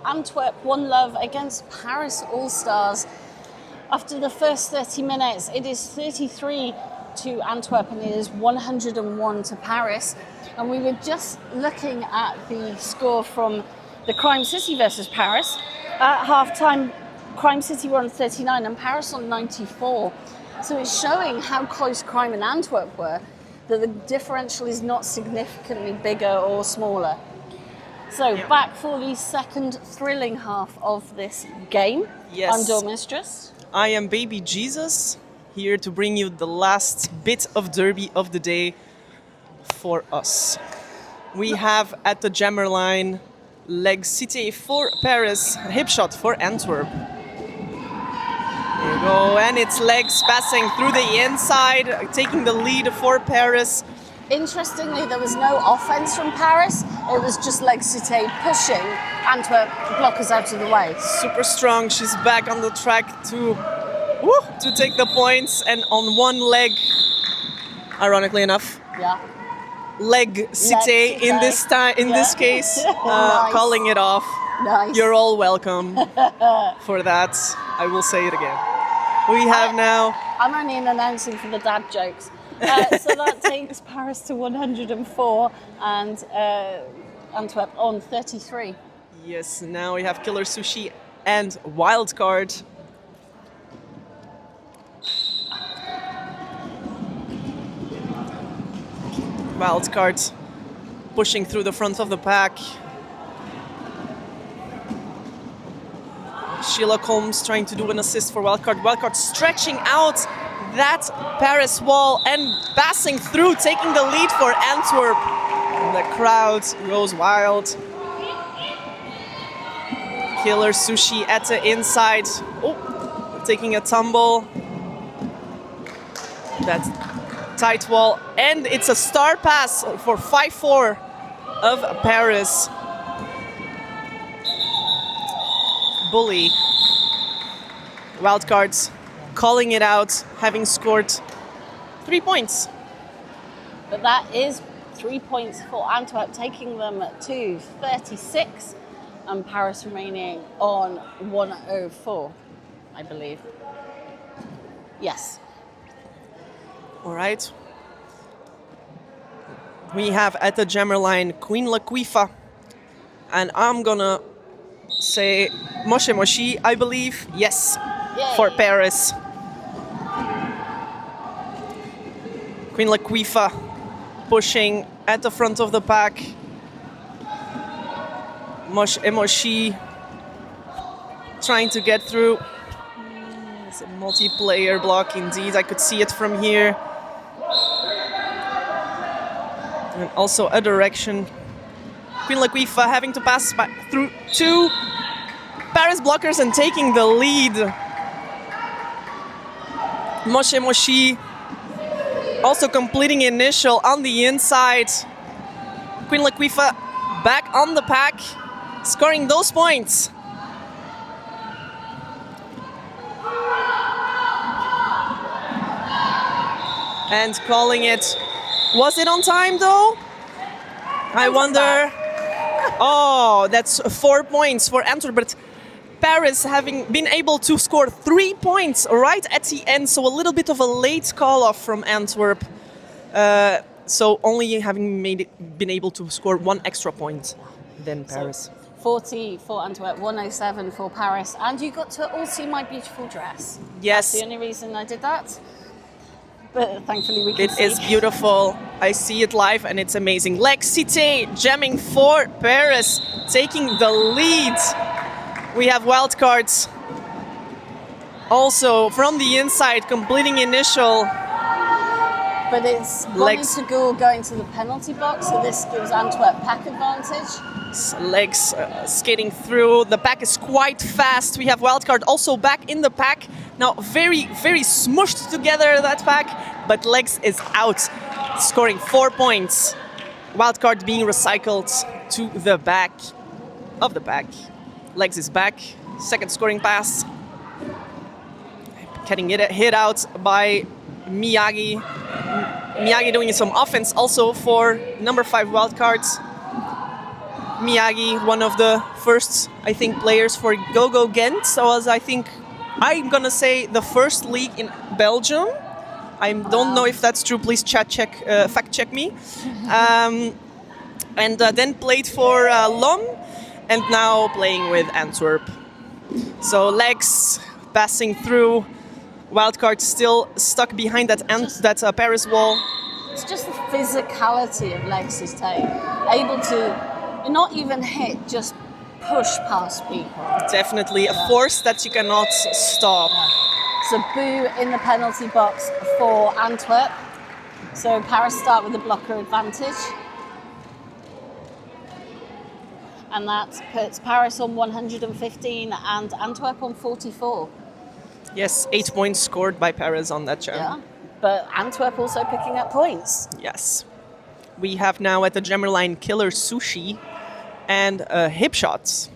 Antwerp One Love against Paris All-Stars. After the first 30 minutes, it is 33 to Antwerp and it is 101 to Paris. And we were just looking at the score from the Crime City versus Paris. At half-time, Crime City were on 39 and Paris on 94. So it's showing how close Crime and Antwerp were, that the differential is not significantly bigger or smaller. So back for the second thrilling half of this game. Yes. I'm Door Mistress. I am Baby Jesus, here to bring you the last bit of derby of the day for us. We have at the jammer line leg cité for Paris, hip shot for Antwerp. There you go, and it's legs passing through the inside, taking the lead for Paris. Interestingly, there was no offense from Paris. It was just leg cité pushing Antwerp blockers out of the way. Super strong. She's back on the track to take the points, and on one leg, ironically enough, leg cité in this case, Nice. calling it off. Nice. You're all welcome for that. I will say it again. We have now. I'm only announcing for the dad jokes. So that takes Paris to 104 and Antwerp on 33. Yes, now we have Killer Sushi and Wildcard. Wildcard pushing through the front of the pack. Sheila Combs trying to do an assist for Wildcard. Wildcard stretching out that Paris wall and passing through, taking the lead for Antwerp. And the crowd goes wild. Killer Sushi at the inside. Oh, taking a tumble. That tight wall. And it's a star pass for 5-4 of Paris. Bully. Wildcards calling it out, having scored 3 points. But that is 3 points for Antwerp, taking them to 36, and Paris remaining on 104, I believe. Yes. All right. We have at the jammer line Queen Laquifa, and I'm gonna say Moshe Moshi, I believe. Yes. Yay. For Paris. Queen Laquifa pushing at the front of the pack. Mosh Emoshi trying to get through. It's a multiplayer block indeed. I could see it from here. And also a direction. Queen Laquifa having to pass back through two Paris blockers and taking the lead. Moshe Moshi also completing initial on the inside. Queen Laquifa back on the pack, scoring those points. And calling it. Was it on time though? I wonder. Oh, that's 4 points for Antwerp, but Paris having been able to score 3 points right at the end, so a little bit of a late call-off from Antwerp. So only having been able to score 1 extra point than Paris. So 40 for Antwerp, 107 for Paris, and you got to all see my beautiful dress. Yes. That's the only reason I did that. But thankfully we can see. It is beautiful. I see it live and it's amazing. Lex Cité jamming for Paris, taking the lead. We have wildcards also from the inside, completing initial. But it's Bonnie Tagul going to the penalty box, so this gives Antwerp pack advantage. Legs skating through. The pack is quite fast. We have wildcard also back in the pack. Now very, very smushed together, that pack, but Legs is out, scoring 4 points. Wildcard being recycled to the back of the pack. Legs is back, second scoring pass. Getting it hit out by Miyagi. Miyagi doing some offense also for number 5 wildcards. Miyagi, one of the first, I think, players for Go-Go Ghent. So as I think, I'm gonna say the first league in Belgium. I don't know if that's true. Please fact check me. And then played for Lom, and now playing with Antwerp. So legs passing through. Wildcard still stuck behind that Paris wall. It's just the physicality of Legs' take. Able to not even hit, just push past people. Definitely a force that you cannot stop. So boo in the penalty box for Antwerp. So Paris start with a blocker advantage. And that puts Paris on 115 and Antwerp on 44. Yes, 8 points scored by Paris on that jam. Yeah, but Antwerp also picking up points. Yes. We have now at the jammer line Killer Sushi and Hip Shots.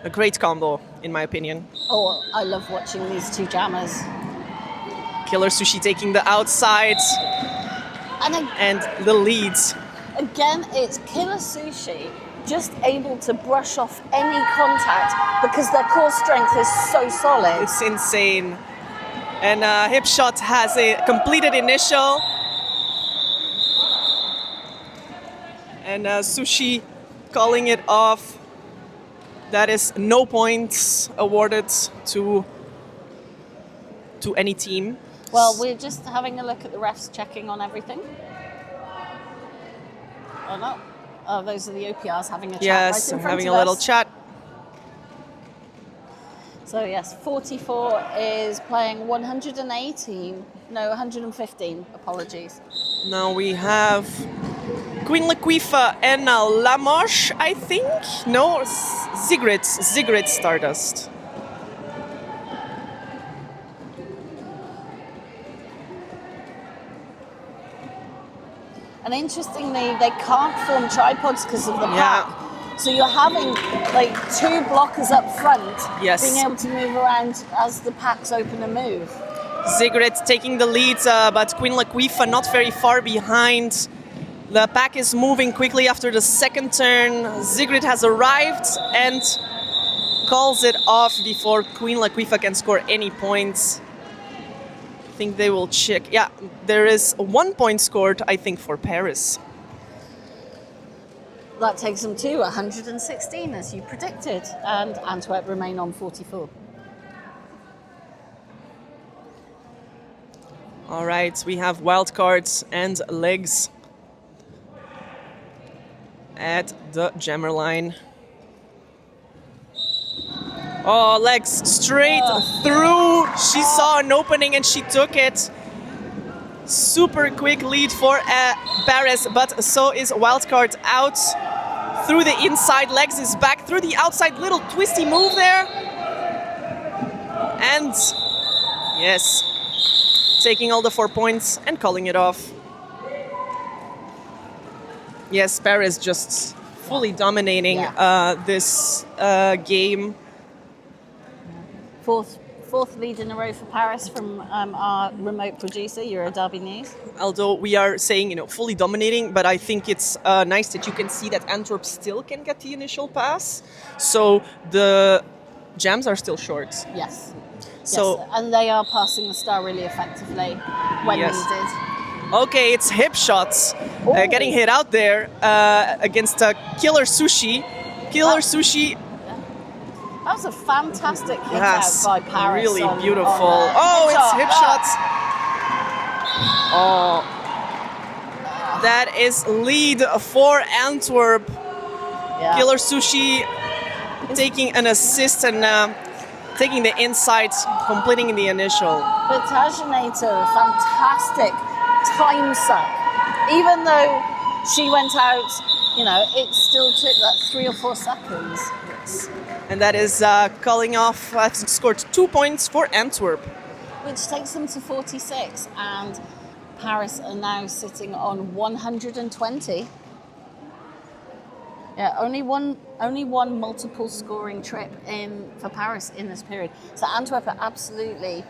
A great combo, in my opinion. Oh, I love watching these two jammers. Killer Sushi taking the outside and the leads. Again, it's Killer Sushi just able to brush off any contact because their core strength is so solid. It's insane. And Hip Shot has a completed initial. And Sushi calling it off. That is no points awarded to any team. Well, we're just having a look at the refs checking on everything. Oh no. Oh, those are the OPRs having a chat yes, right in front having of a little us. chat. So yes, 44 is playing 118. No, 115. Apologies. Now we have Queen Laquifa and Lamoche, I think. No, Zigrid Stardust. And interestingly, they can't form tripods because of the pack. So you're having like 2 blockers up front, being able to move around as the packs open and move. Zigrid taking the lead, but Queen Laquifa not very far behind. The pack is moving quickly after the second turn. Zigrid has arrived and calls it off before Queen Laquifa can score any points. I think they will check. Yeah, there is 1 point scored, I think, for Paris. That takes them to 116, as you predicted, and Antwerp remain on 44. All right, we have wildcards and legs at the jammer line. Oh, legs straight through. She saw an opening and she took it. Super quick lead for Paris, but so is wildcard out. Through the inside, legs is back. Through the outside, little twisty move there. And yes, taking all the 4 points and calling it off. Yes, Paris just fully dominating this game. Fourth lead in a row for Paris from our remote producer, Euro Derby News. Although we are saying, fully dominating, but I think it's nice that you can see that Antwerp still can get the initial pass. So the jams are still short. Yes. So, yes. And they are passing the star really effectively when needed. Okay, it's Hip Shots getting hit out there against Killer Sushi. Sushi. That was a fantastic hit out by Paris. Really beautiful. It's Hip Shots. Oh, that is lead for Antwerp. Yeah. Killer Sushi taking an assist and taking the inside, completing the initial. But Tajinator, fantastic time suck. Even though she went out, it still took that 3 or 4 seconds. Yes. And that is calling off, scored 2 points for Antwerp. Which takes them to 46, and Paris are now sitting on 120. Yeah, only one multiple scoring trip in for Paris in this period. So Antwerp are absolutely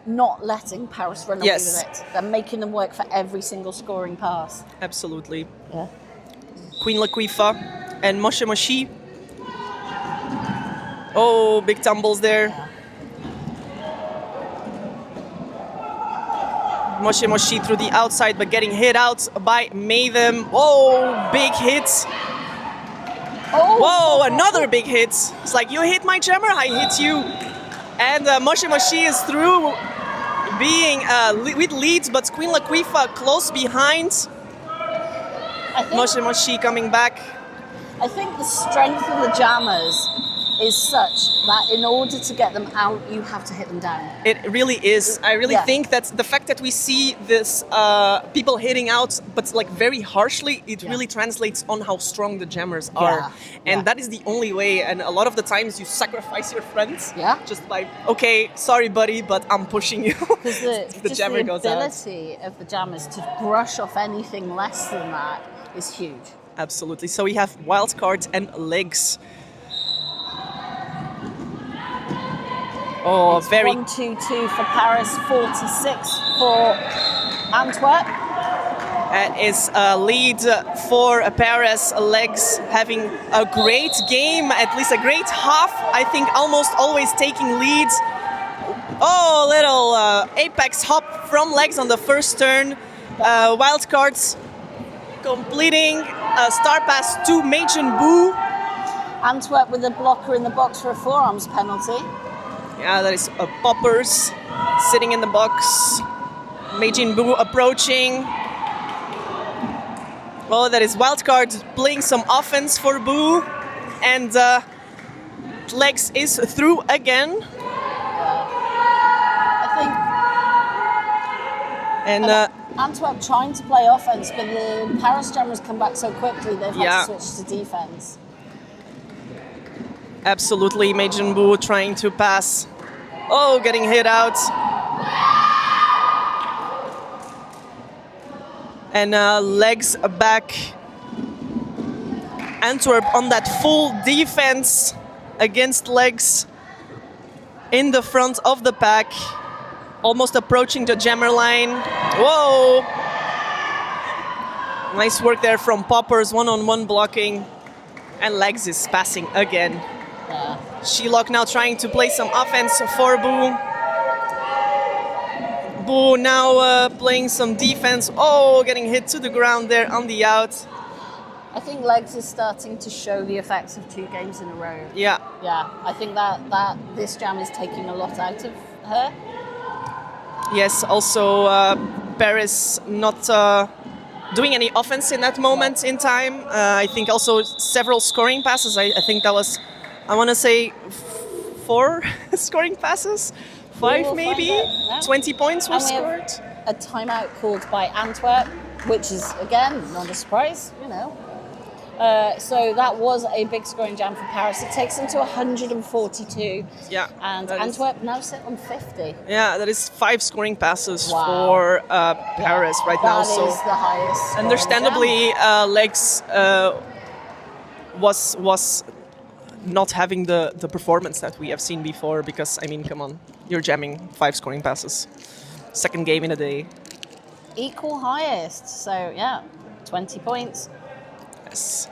not letting Paris run away Yes. with it. They're making them work for every single scoring pass. Absolutely. Yeah. Queen Laquifa and Moshe Moshi. Oh, big tumbles there. Yeah. Moshe Moshi through the outside, but getting hit out by Maven. Oh, big hits. Oh! Whoa, another big hit. It's like, you hit my jammer, I hit you. And Moshe Moshi is through, being with leads, but Queen Laquifa close behind. Moshe Moshi coming back. I think the strength of the jammers is such that in order to get them out, you have to hit them down. It really is. I really Yeah. think that the fact that we see this people hitting out, but like very harshly, it really translates on how strong the jammers are. And that is the only way. And a lot of the times you sacrifice your friends. Yeah. Just like, okay, sorry, buddy, but I'm pushing you. Because the jammer goes out. the ability of the jammers to brush off anything less than that is huge. Absolutely. So we have wild cards and legs. Oh, It's very 1-2-2 for Paris, 4-6 for Antwerp. That is a lead for Paris. Legs having a great game, at least a great half. I think almost always taking leads. Oh, little apex hop from legs on the first turn. Wild cards completing a star pass to Machen Boo. Antwerp with a blocker in the box for a forearms penalty. Yeah, that is Poppers sitting in the box. Machen Boo approaching. Well, that is Wildcard playing some offense for Boo. And Legs is through again. I think And Antwerp trying to play offense, but the Paris Jammers come back so quickly they've had to switch to defense. absolutely, Machen Boo trying to pass. Oh, getting hit out. And Legs back. Antwerp on that full defense against Legs in the front of the pack. Almost approaching the jammer line. Whoa! Nice work there from Poppers, one-on-one blocking. And Legs is passing again. Yeah. Shelock now trying to play some offense for Boo. Boo now playing some defense. Oh, getting hit to the ground there on the out. I think Legs is starting to show the effects of 2 games in a row. Yeah. Yeah, I think that this jam is taking a lot out of her. Yes, also Paris not doing any offense in that moment in time. I think also several scoring passes. I think that was, I want to say 4 scoring passes. 5 maybe. Yeah. 20 points were And we have scored. a timeout called by Antwerp, which is, again, not a surprise, you know. So that was a big scoring jam for Paris. It takes them to 142. Yeah. And that is- Antwerp now sit on 50. Yeah, that is 5 scoring passes Wow. for Paris right now. That is So the highest scoring understandably, jam. Legs was not having the performance that we have seen before. Because I mean, come on, you're jamming 5 scoring passes, second game in a day. Equal highest. So, yeah, 20 points. Yes.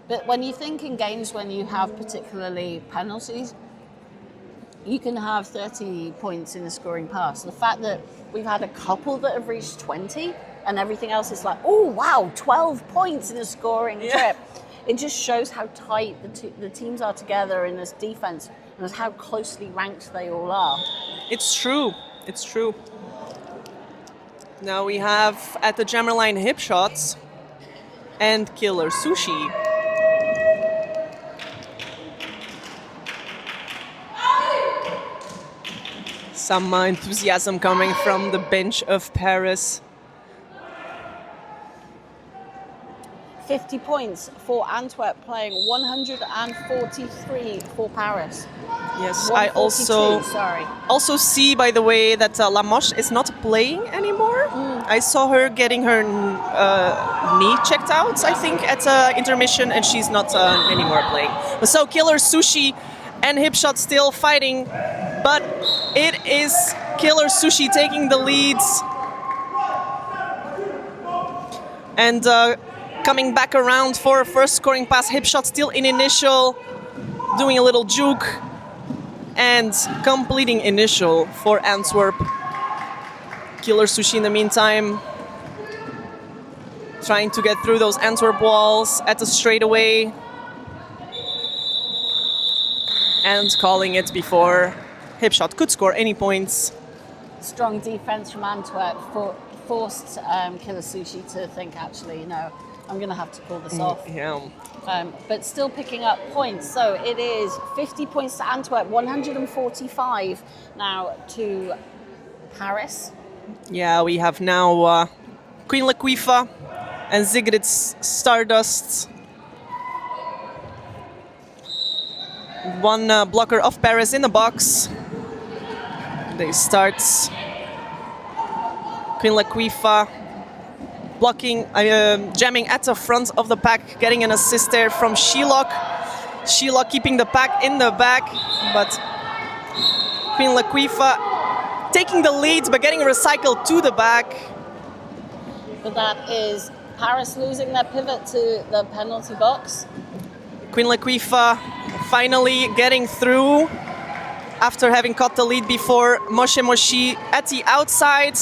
But when you think in games when you have particularly penalties, you can have 30 points in a scoring pass. The fact that we've had a couple that have reached 20 and everything else is like, oh, wow, 12 points in a scoring trip. It just shows how tight the teams are together in this defense and how closely ranked they all are. It's true. It's true. Now we have at the jammer line hip shots and Killer Sushi. Some enthusiasm coming from the bench of Paris. 50 points for Antwerp, playing 143 for Paris. Yes, I 142, also see, by the way, that Lamoche is not playing anymore. I saw her getting her knee checked out, I think, at intermission, and she's not anymore playing. So Killer Sushi and Hipshot still fighting, but it is Killer Sushi taking the leads. And coming back around for a first scoring pass. Hip shot still in initial, doing a little juke, and completing initial for Antwerp. Killer Sushi in the meantime trying to get through those Antwerp walls at the straightaway and calling it before Hip shot could score any points. Strong defense from Antwerp forced Killer Sushi to think, actually, no, I'm going to have to call this off. Yeah. But still picking up points. So it is 50 points to Antwerp, 145 now to Paris. Yeah, we have now Queen Laquifa and Sigrid's Stardust. One blocker of Paris in the box. They start. Queen Laquifa blocking, jamming at the front of the pack, getting an assist there from Shelock. Shelock keeping the pack in the back, but Queen Laquifa taking the lead, but getting recycled to the back. But that is Paris losing their pivot to the penalty box. Queen Laquifa finally getting through after having caught the lead before. Moshe Moshi at the outside,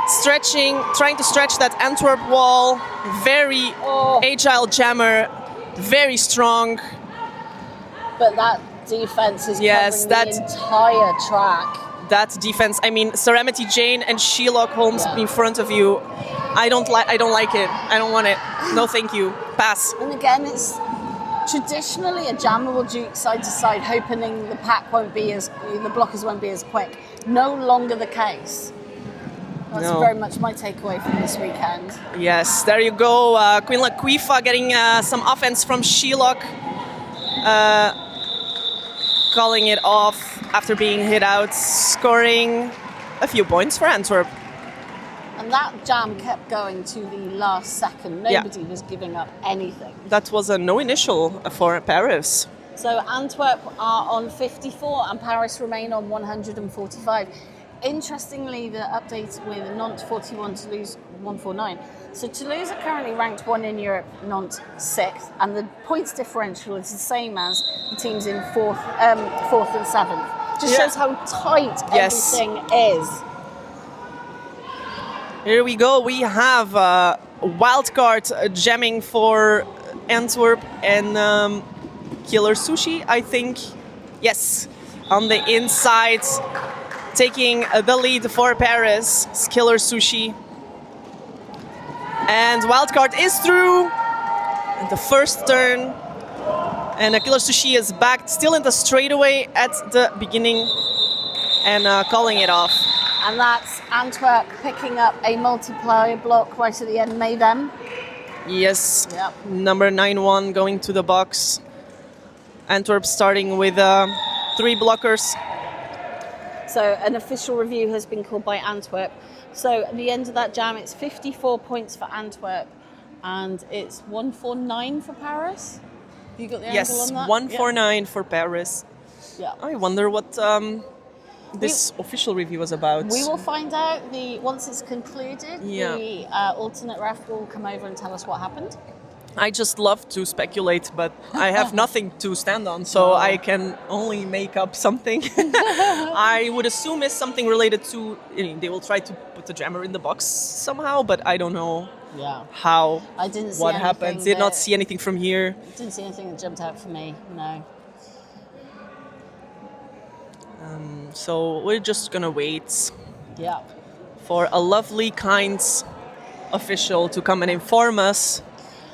stretching, trying to stretch that Antwerp wall. Very agile jammer, very strong. But that defense is covering the entire track. That defense, I mean, Serenity Jane and Shelock Holmes in front of you. I don't like it. I don't want it. No, thank you. Pass. And again, it's traditionally a jammer will juke side to side, hoping the pack won't be the blockers won't be as quick. No longer the case. That's very much my takeaway from this weekend. Yes, there you go. Queen Laquifa getting some offense from Shelock. Calling it off after being hit out, scoring a few points for Antwerp. And that jam kept going to the last second. Nobody was giving up anything. That was a no initial for Paris. So Antwerp are on 54 and Paris remain on 145. Interestingly, the update with Nantes 41, Toulouse 149. So Toulouse are currently ranked 1 in Europe, Nantes 6th, and the points differential is the same as the teams in 4th and 7th. Just shows how tight everything is. Here we go. We have wildcard jamming for Antwerp and Killer Sushi, I think. Yes, on the inside, taking the lead for Paris. It's Killer Sushi. And wildcard is through. And the first turn. And Killer Sushi is back, still in the straightaway at the beginning and calling it off. And that's Antwerp picking up a multiplier block right at the end, May them. Yes, number 9-1 going to the box. Antwerp starting with 3 blockers. So an official review has been called by Antwerp. So at the end of that jam, it's 54 points for Antwerp and it's 149 for Paris. Have you got the angle on that? Yes, 149 for Paris. Yeah. I wonder what this official review was about. We will find out once it's concluded. The alternate ref will come over and tell us what happened. I just love to speculate, but I have nothing to stand on, so I can only make up something. I would assume it's something related to, they will try to put the jammer in the box somehow, but I don't know how, I didn't see what happens. Did not see anything from here. Didn't see anything that jumped out for me, no. So we're just gonna wait for a lovely, kind official to come and inform us.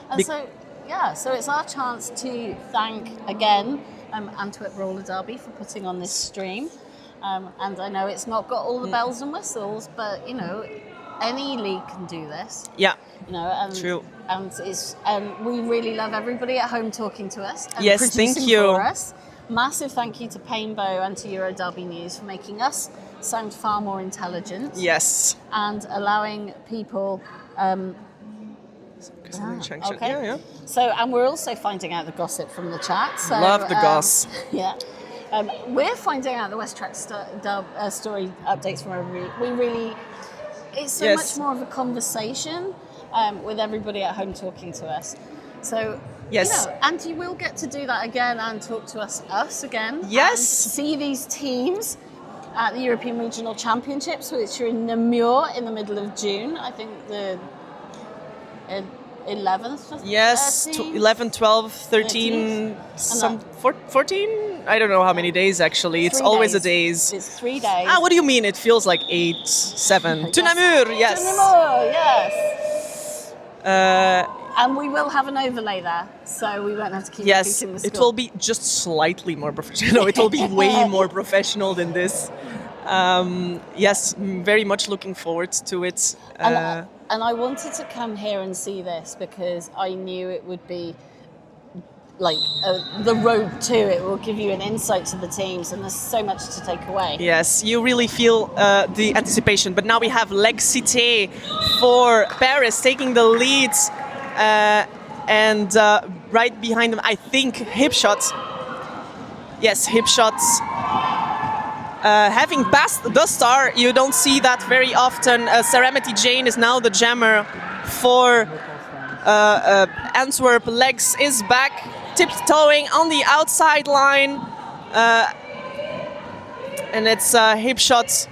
And so it's our chance to thank again Antwerp Roller Derby for putting on this stream. And I know it's not got all the bells and whistles, but any league can do this. Yeah. True. And we really love everybody at home talking to us and yes, producing thank you. for us. Massive thank you to Painbow and to Euro Derby News for making us sound far more intelligent. Yes. And allowing people. Okay. So, and we're also finding out the gossip from the chat. So, love the goss. Yeah. We're finding out the West Track story updates from everybody. It's so Yes. much more of a conversation with everybody at home talking to us. So, Yes. and you will get to do that again and talk to us again. Yes. And see these teams at the European Regional Championships, which are in Namur in the middle of June. I think the 11th. Yes, 11, 12, 13, 14? I don't know how many days actually. It's always a days. It's 3 days. What do you mean? It feels like 8, 7. To Namur, yes. To Namur, yes. And we will have an overlay there, so we won't have to keep repeating the score. It will be just slightly more professional. It will be way more professional than this. Yes, very much looking forward to it. And I wanted to come here and see this because I knew it would be like the road to it will give you an insight to the teams, and there's so much to take away. Yes, you really feel the anticipation. But now we have L'Excité for Paris taking the lead, and right behind them, I think Hipshot. Yes, Hipshot. Having passed the star, you don't see that very often. Serenity Jane is now the jammer for Antwerp. Legs is back, tiptoeing on the outside line. And it's Hipshot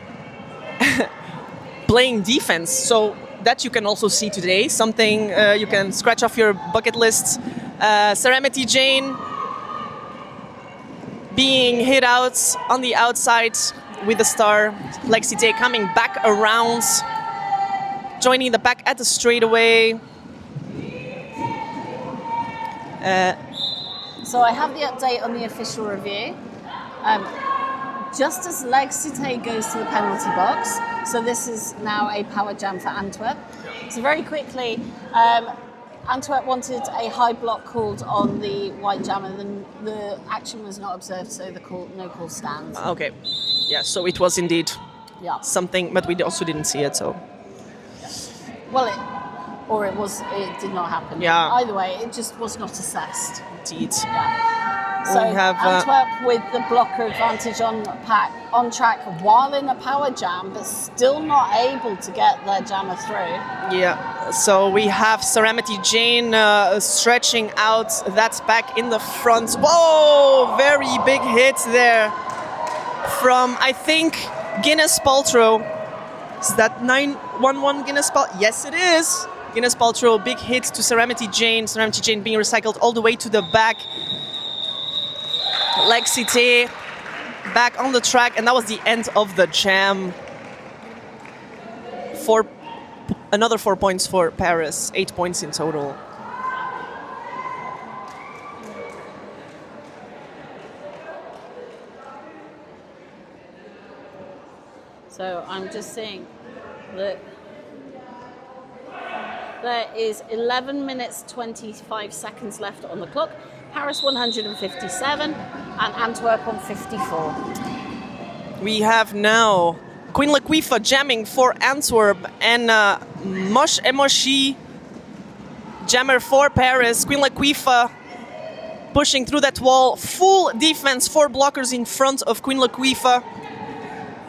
playing defense. So that you can also see today. Something you can scratch off your bucket list. Serenity Jane being hit out on the outside with the star. L'Excité coming back around, joining the pack at the straightaway. So I have the update on the official review. Just as L'Excité goes to the penalty box, so this is now a power jam for Antwerp. So very quickly, Antwerp wanted a high block called on the white jam, and the action was not observed, so the no call stands. Okay, yeah, so it was indeed something, but we also didn't see it, so. Well, it did not happen. Yeah. Either way, it just was not assessed. Indeed. Yeah. So we have Antwerp with the blocker advantage on track while in a power jam, but still not able to get their jammer through. Yeah, so we have Serenity Jane stretching out that back in the front. Whoa, very big hit there from, I think, Guinness Paltrow. Is that 911 Guinness Paltrow? Yes, it is. Guinness Paltrow, big hit to Serenity Jane. Serenity Jane being recycled all the way to the back. L'Excité back on the track, and that was the end of the jam. Another 4 points for Paris, 8 points in total. So I'm just seeing that there is 11 minutes 25 seconds left on the clock. Paris 157 and Antwerp on 54. We have now Queen Laquifa jamming for Antwerp and Mosh Emoshi jammer for Paris. Queen Laquifa pushing through that wall. Full defense, 4 blockers in front of Queen Laquifa.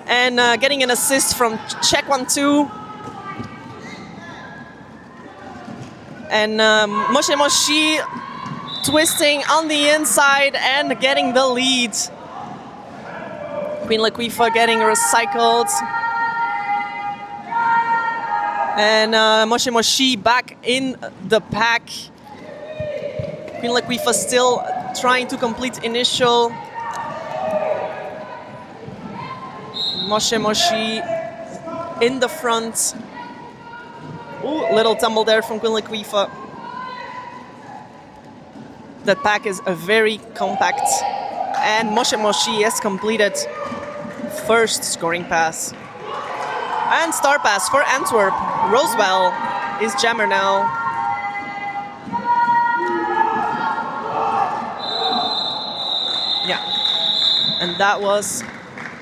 And getting an assist from Check 1-2. And Mosh Emoshi twisting on the inside and getting the lead. Queen Laquifa getting recycled. And Moshi Moshi back in the pack. Queen Laquifa still trying to complete initial. Moshi Moshi in the front. Ooh, little tumble there from Queen Laquifa. That pack is a very compact. And Moshi Moshi has completed first scoring pass. And star pass for Antwerp. Rosewell is jammer now. Yeah. And that was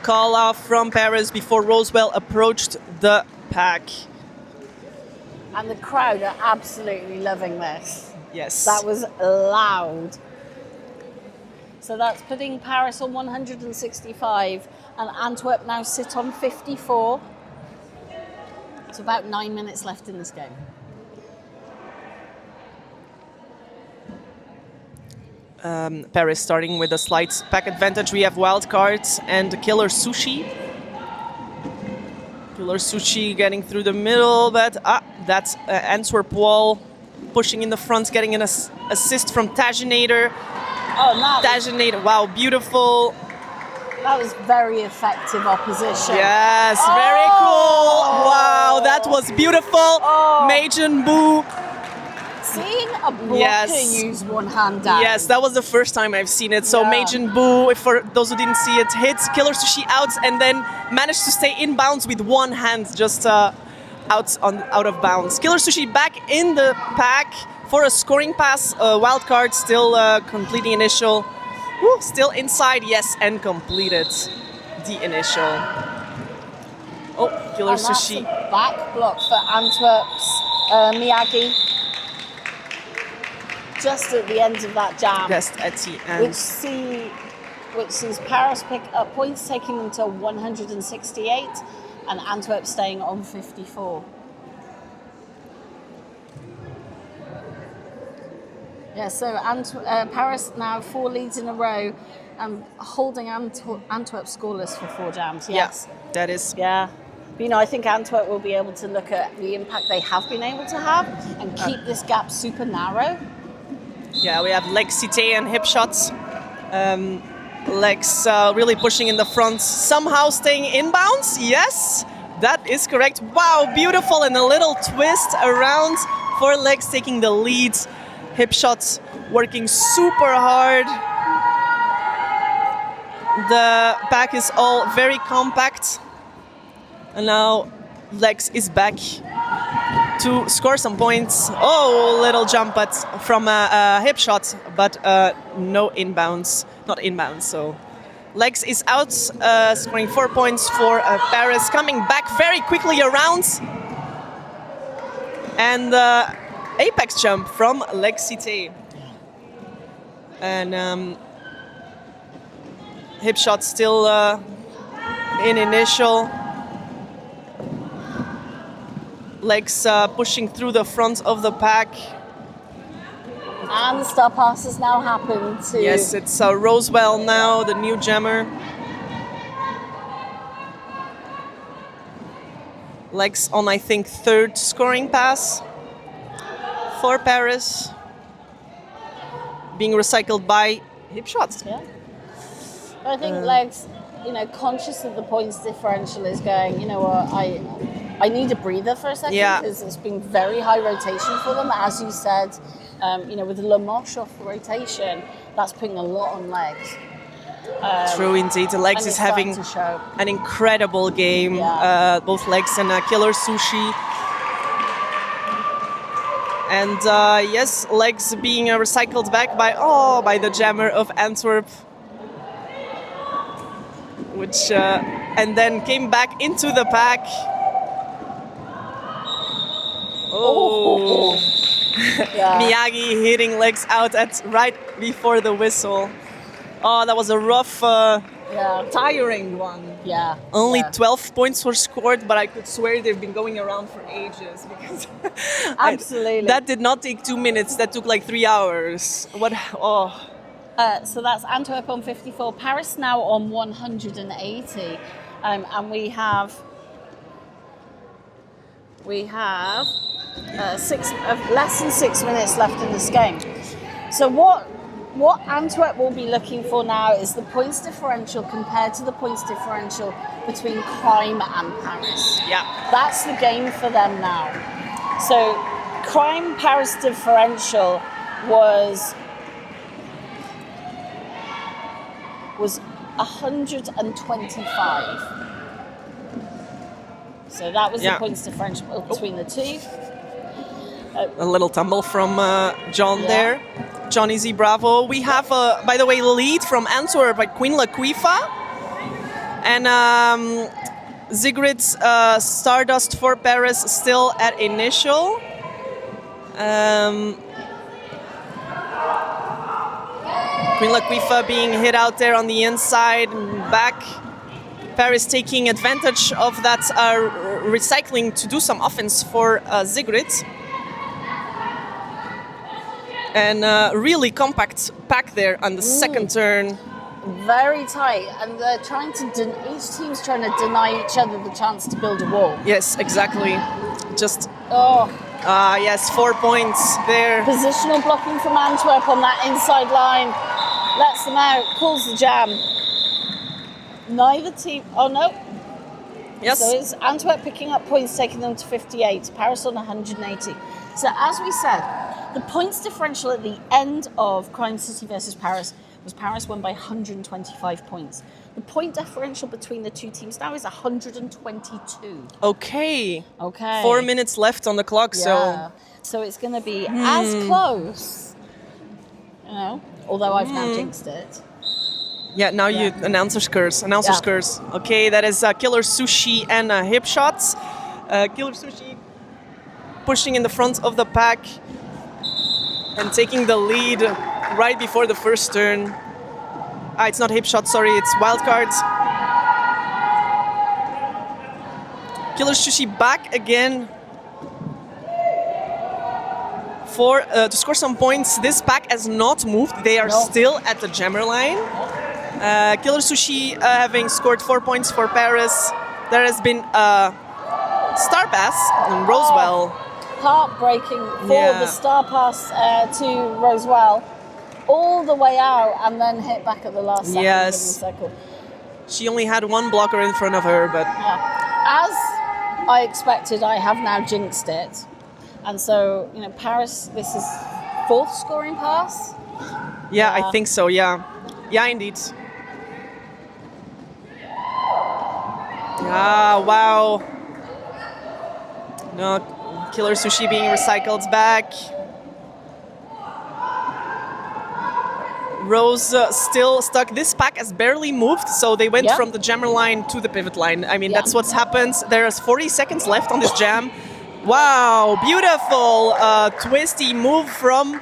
call off from Paris before Rosewell approached the pack. And the crowd are absolutely loving this. Yes. That was loud. So that's putting Paris on 165 and Antwerp now sit on 54. It's about 9 minutes left in this game. Paris starting with a slight pack advantage. We have wild cards and Killer Sushi. Killer Sushi getting through the middle, but that's Antwerp Wall pushing in the front, getting an assist from Taginator. Oh, nice. Taginator, wow, beautiful. That was very effective opposition. Yes, very cool. Wow, that was beautiful. Majin Buu. Seeing a blocker use one hand down. Yes, that was the first time I've seen it. So Majin Buu, for those who didn't see it, hits Killer Sushi out and then managed to stay in bounds with one hand, just out of bounds. Killer Sushi back in the pack for a scoring pass. Wild card still completing initial. Woo, still inside, yes, and completed the initial. Oh, Killer Sushi. That's a back block for Antwerp's Miyagi. Just at the end of that jam. Just at the end. Which sees Paris pick up points, taking them to 168, and Antwerp staying on 54. Yeah, so Paris now 4 leads in a row, holding Antwerp scoreless for 4 jams. Yes, that is. Yeah. But, I think Antwerp will be able to look at the impact they have been able to have and keep this gap super narrow. Yeah, we have Lex Cité and hip shots. Lex really pushing in the front, somehow staying inbounds. Yes, that is correct. Wow, beautiful, and a little twist around for Lex taking the lead. Hip shots working super hard. The pack is all very compact. And now Lex is back to score some points. Oh, little jump but from a hip shot, but no inbounds. Not inbounds, so Lex is out, scoring 4 points for Paris. Coming back very quickly around. And apex jump from Lex Cité. And hip shot still in initial. Legs pushing through the front of the pack. And the star pass has now happened to... Yes, it's Rosewell now, the new jammer. Legs on, I think, 3rd scoring pass for Paris. Being recycled by hip shots. Yeah. I think Legs, conscious of the points differential, is going, you know what, I need a breather for a second because it's been very high rotation for them. As you said, with the Lamoche off the rotation, that's putting a lot on Legs. True indeed. The Legs is having an incredible game. Yeah. Both Legs and Killer Sushi. And yes, Legs being recycled back by the jammer of Antwerp. Which and then came back into the pack. Oh, yeah. Miyagi hitting Legs out right before the whistle. Oh, that was a rough, tiring one. Yeah. Only 12 points were scored, but I could swear they've been going around for ages because absolutely that did not take 2 minutes. That took like 3 hours. What? Oh. So that's Antwerp on 54. Paris now on 180, and we have less than 6 minutes left in this game. So what Antwerp will be looking for now is the points differential compared to the points differential between Crime and Paris. Yeah, that's the game for them now. So Crime Paris differential was 125. So that was the points differential between the two. A little tumble from John there. Johnny Z Bravo. We have, by the way, lead from Antwerp by Queen Laquifa. And Sigrid's Stardust for Paris still at initial. Queen Laquifa being hit out there on the inside and back. Paris taking advantage of that recycling to do some offense for Sigrid. And really compact pack there on the second turn. Very tight, and they're trying to. Each team's trying to deny each other the chance to build a wall. Yes, exactly. Just yes, 4 points there. Positional blocking from Antwerp on that inside line. Lets them out. Calls the jam. Neither team. Oh no. Yes. So it's Antwerp picking up points, taking them to 58. Paris on 180. So as we said, the points differential at the end of Crime City versus Paris was Paris won by 125 points. The point differential between the two teams now is 122. Okay. 4 minutes left on the clock, so it's going to be as close. You know, although I've now jinxed it. Yeah, now you announcer's curse. Okay, that is Killer Sushi and Hip Shots. Killer Sushi pushing in the front of the pack and taking the lead right before the first turn. It's not Hip Shot, sorry, it's Wild Cards. Killer Sushi back again for to score some points. This pack has not moved. They are still at the jammer line. Killer Sushi having scored 4 points for Paris. There has been a star pass on Rosewell. Heartbreaking for the star pass to Rosewell. All the way out and then hit back at the last second. Yes. She only had one blocker in front of her, but... As I expected, I have now jinxed it. And so, you know, Paris, this is fourth scoring pass? Yeah, I think so, yeah. Yeah, indeed. Wow. No, Killer Sushi being recycled back. Rose still stuck. This pack has barely moved, so they went from the jammer line to the pivot line. I mean, that's what's happened. There's 40 seconds left on this jam. Wow, beautiful twisty move from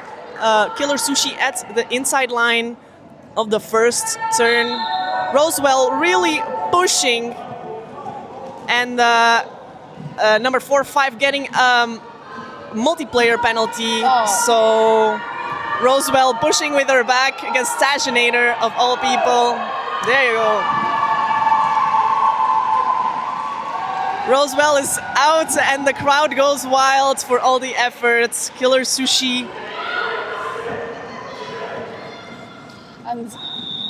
Killer Sushi at the inside line of the first turn. Rosewell really pushing, and number 4-5 getting multiplayer penalty. So Rosewell pushing with her back against Staginator of all people. There you go. Rosewell is out and the crowd goes wild for all the efforts. Killer Sushi. And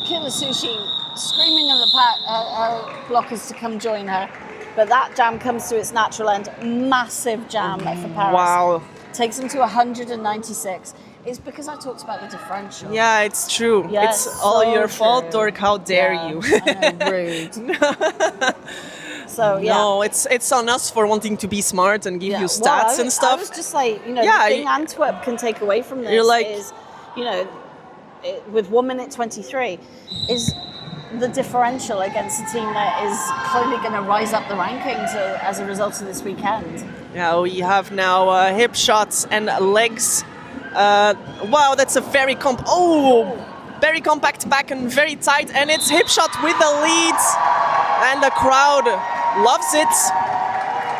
Killer Sushi screaming at the pack, her blockers to come join her. But that jam comes to its natural end. Massive jam for Paris. Wow. Takes them to 196. It's because I talked about the differential. Yeah, it's true. Yes, it's all so your fault, true. Dork. How dare you? I know, rude. So, No, it's on us for wanting to be smart and give you stats and stuff. I was just like, you know, the thing Antwerp can take away from this is, you know, with 1 minute 23, is the differential against a team that is clearly going to rise up the rankings as a result of this weekend. Yeah, we have now hip shots and legs. Wow, that's a very very compact back and very tight, and it's hip shot with the lead, and the crowd loves it.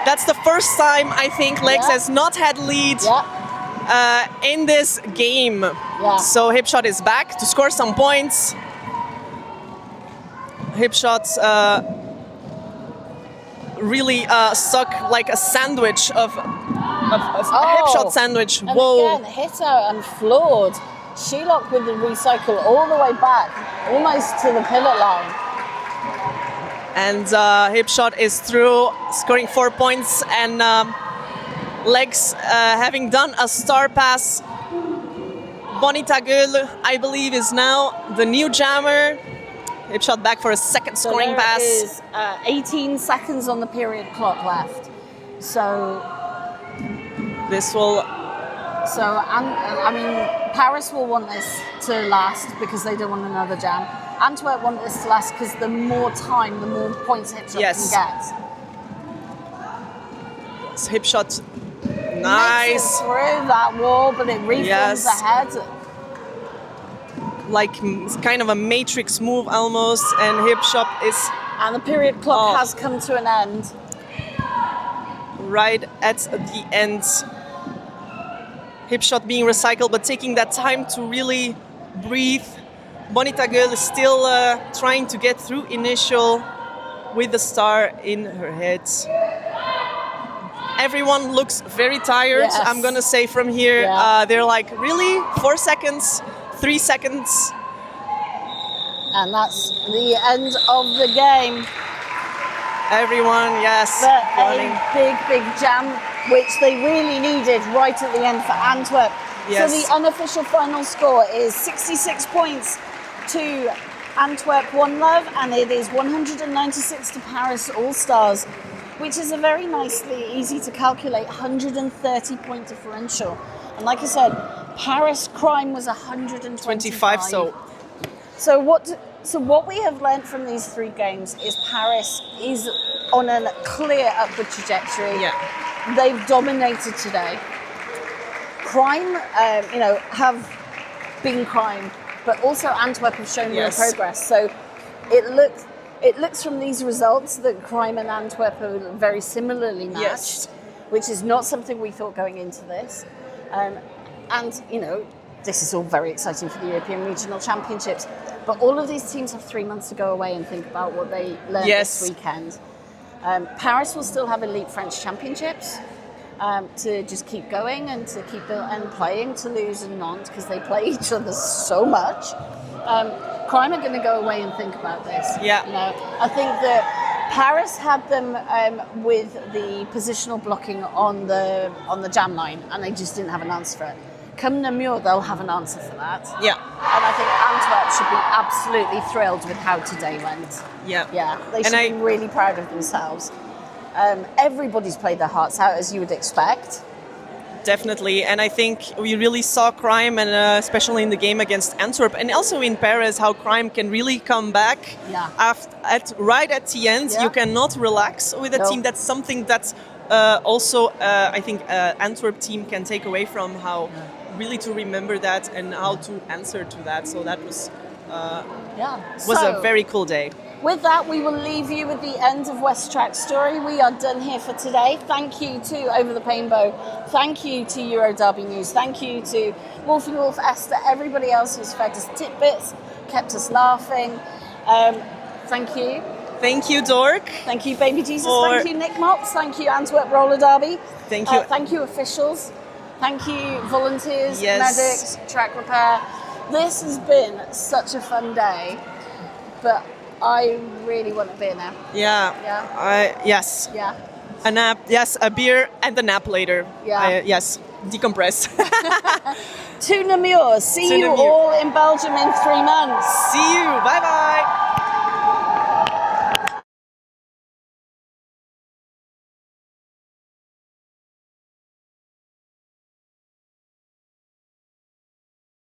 That's the first time I think Legs has not had lead in this game. So hip shot is back to score some points. Hip shots really stuck like a sandwich of a hip shot sandwich. And Whoa! Again, hit out and floored. Shelock with the recycle all the way back, almost to the pivot line. And hip shot is through, scoring 4 points, and Legs having done a star pass. Bonita Gul, I believe, is now the new jammer. Hip shot back for a second scoring pass. There is 18 seconds on the period clock left. So this will... So, I mean, Paris will want this to last because they don't want another jam. Antwerp want this to last because the more time, the more points hip shot can get. It's hip shot. Nice. Makes it through that wall, but it reforms ahead. like kind of a matrix move almost, and Hipshot is And the period clock has come to an end. Right at the end. Hipshot being recycled, but taking that time to really breathe. Bonita Girl is still trying to get through initial with the star in her head. Everyone looks very tired, Yes. I'm gonna say from here. Yeah. They're like, really? 4 seconds? 3 seconds? And that's the end of the game. Everyone, yes. But running. a big jam, which they really needed right at the end for Antwerp. Yes. So the unofficial final score is 66 points to Antwerp One Love, and it is 196 to Paris All Stars, which is a very nicely easy to calculate 130 point differential. And like I said, Paris Crime was 125. 25, So what we have learned from these three games is Paris is on a clear upward trajectory. Yeah. They've dominated today. Crime, have been Crime, but also Antwerp have shown real Yes. progress. So it looks from these results that Crime and Antwerp are very similarly matched, Yes. which is not something we thought going into this. This is all very exciting for the European Regional Championships. But all of these teams have 3 months to go away and think about what they learned Yes. this weekend. Paris will still have elite French championships to just keep going and to keep playing Toulouse and Nantes because they play each other so much. Crime are going to go away and think about this. Yeah. I think that Paris had them with the positional blocking on the jam line, and they just didn't have an answer for it. Come Namur, they'll have an answer for that. Yeah. And I think Antwerp should be absolutely thrilled with how today went. Yeah. Yeah, they should be really proud of themselves. Everybody's played their hearts out, as you would expect. Definitely, and I think we really saw Crime, and especially in the game against Antwerp, and also in Paris, how Crime can really come back. Yeah. Right at the end. Yeah. You cannot relax with a No. team. That's something that also I think Antwerp team can take away from how really to remember that and how to answer to that. So that was a very cool day. With that, we will leave you with the end of West Track Story. We are done here for today. Thank you to Over the Painbow. Thank you to Euro Derby News. Thank you to Wolfie Wolf, Esther, everybody else who's fed us tidbits, kept us laughing. Thank you. Thank you, Dork. Thank you, Baby Jesus. Thank you, Nick Mops. Thank you, Antwerp Roller Derby. Thank you. Thank you, officials. Thank you, volunteers, Yes. medics, track repair. This has been such a fun day, but I really want a beer now. Yeah. Yeah. Yes. Yeah. A nap. Yes, a beer and a nap later. Yeah. Yes. Decompress. To Namur. See To you Namur. all in Belgium in 3 months. See you. Bye bye.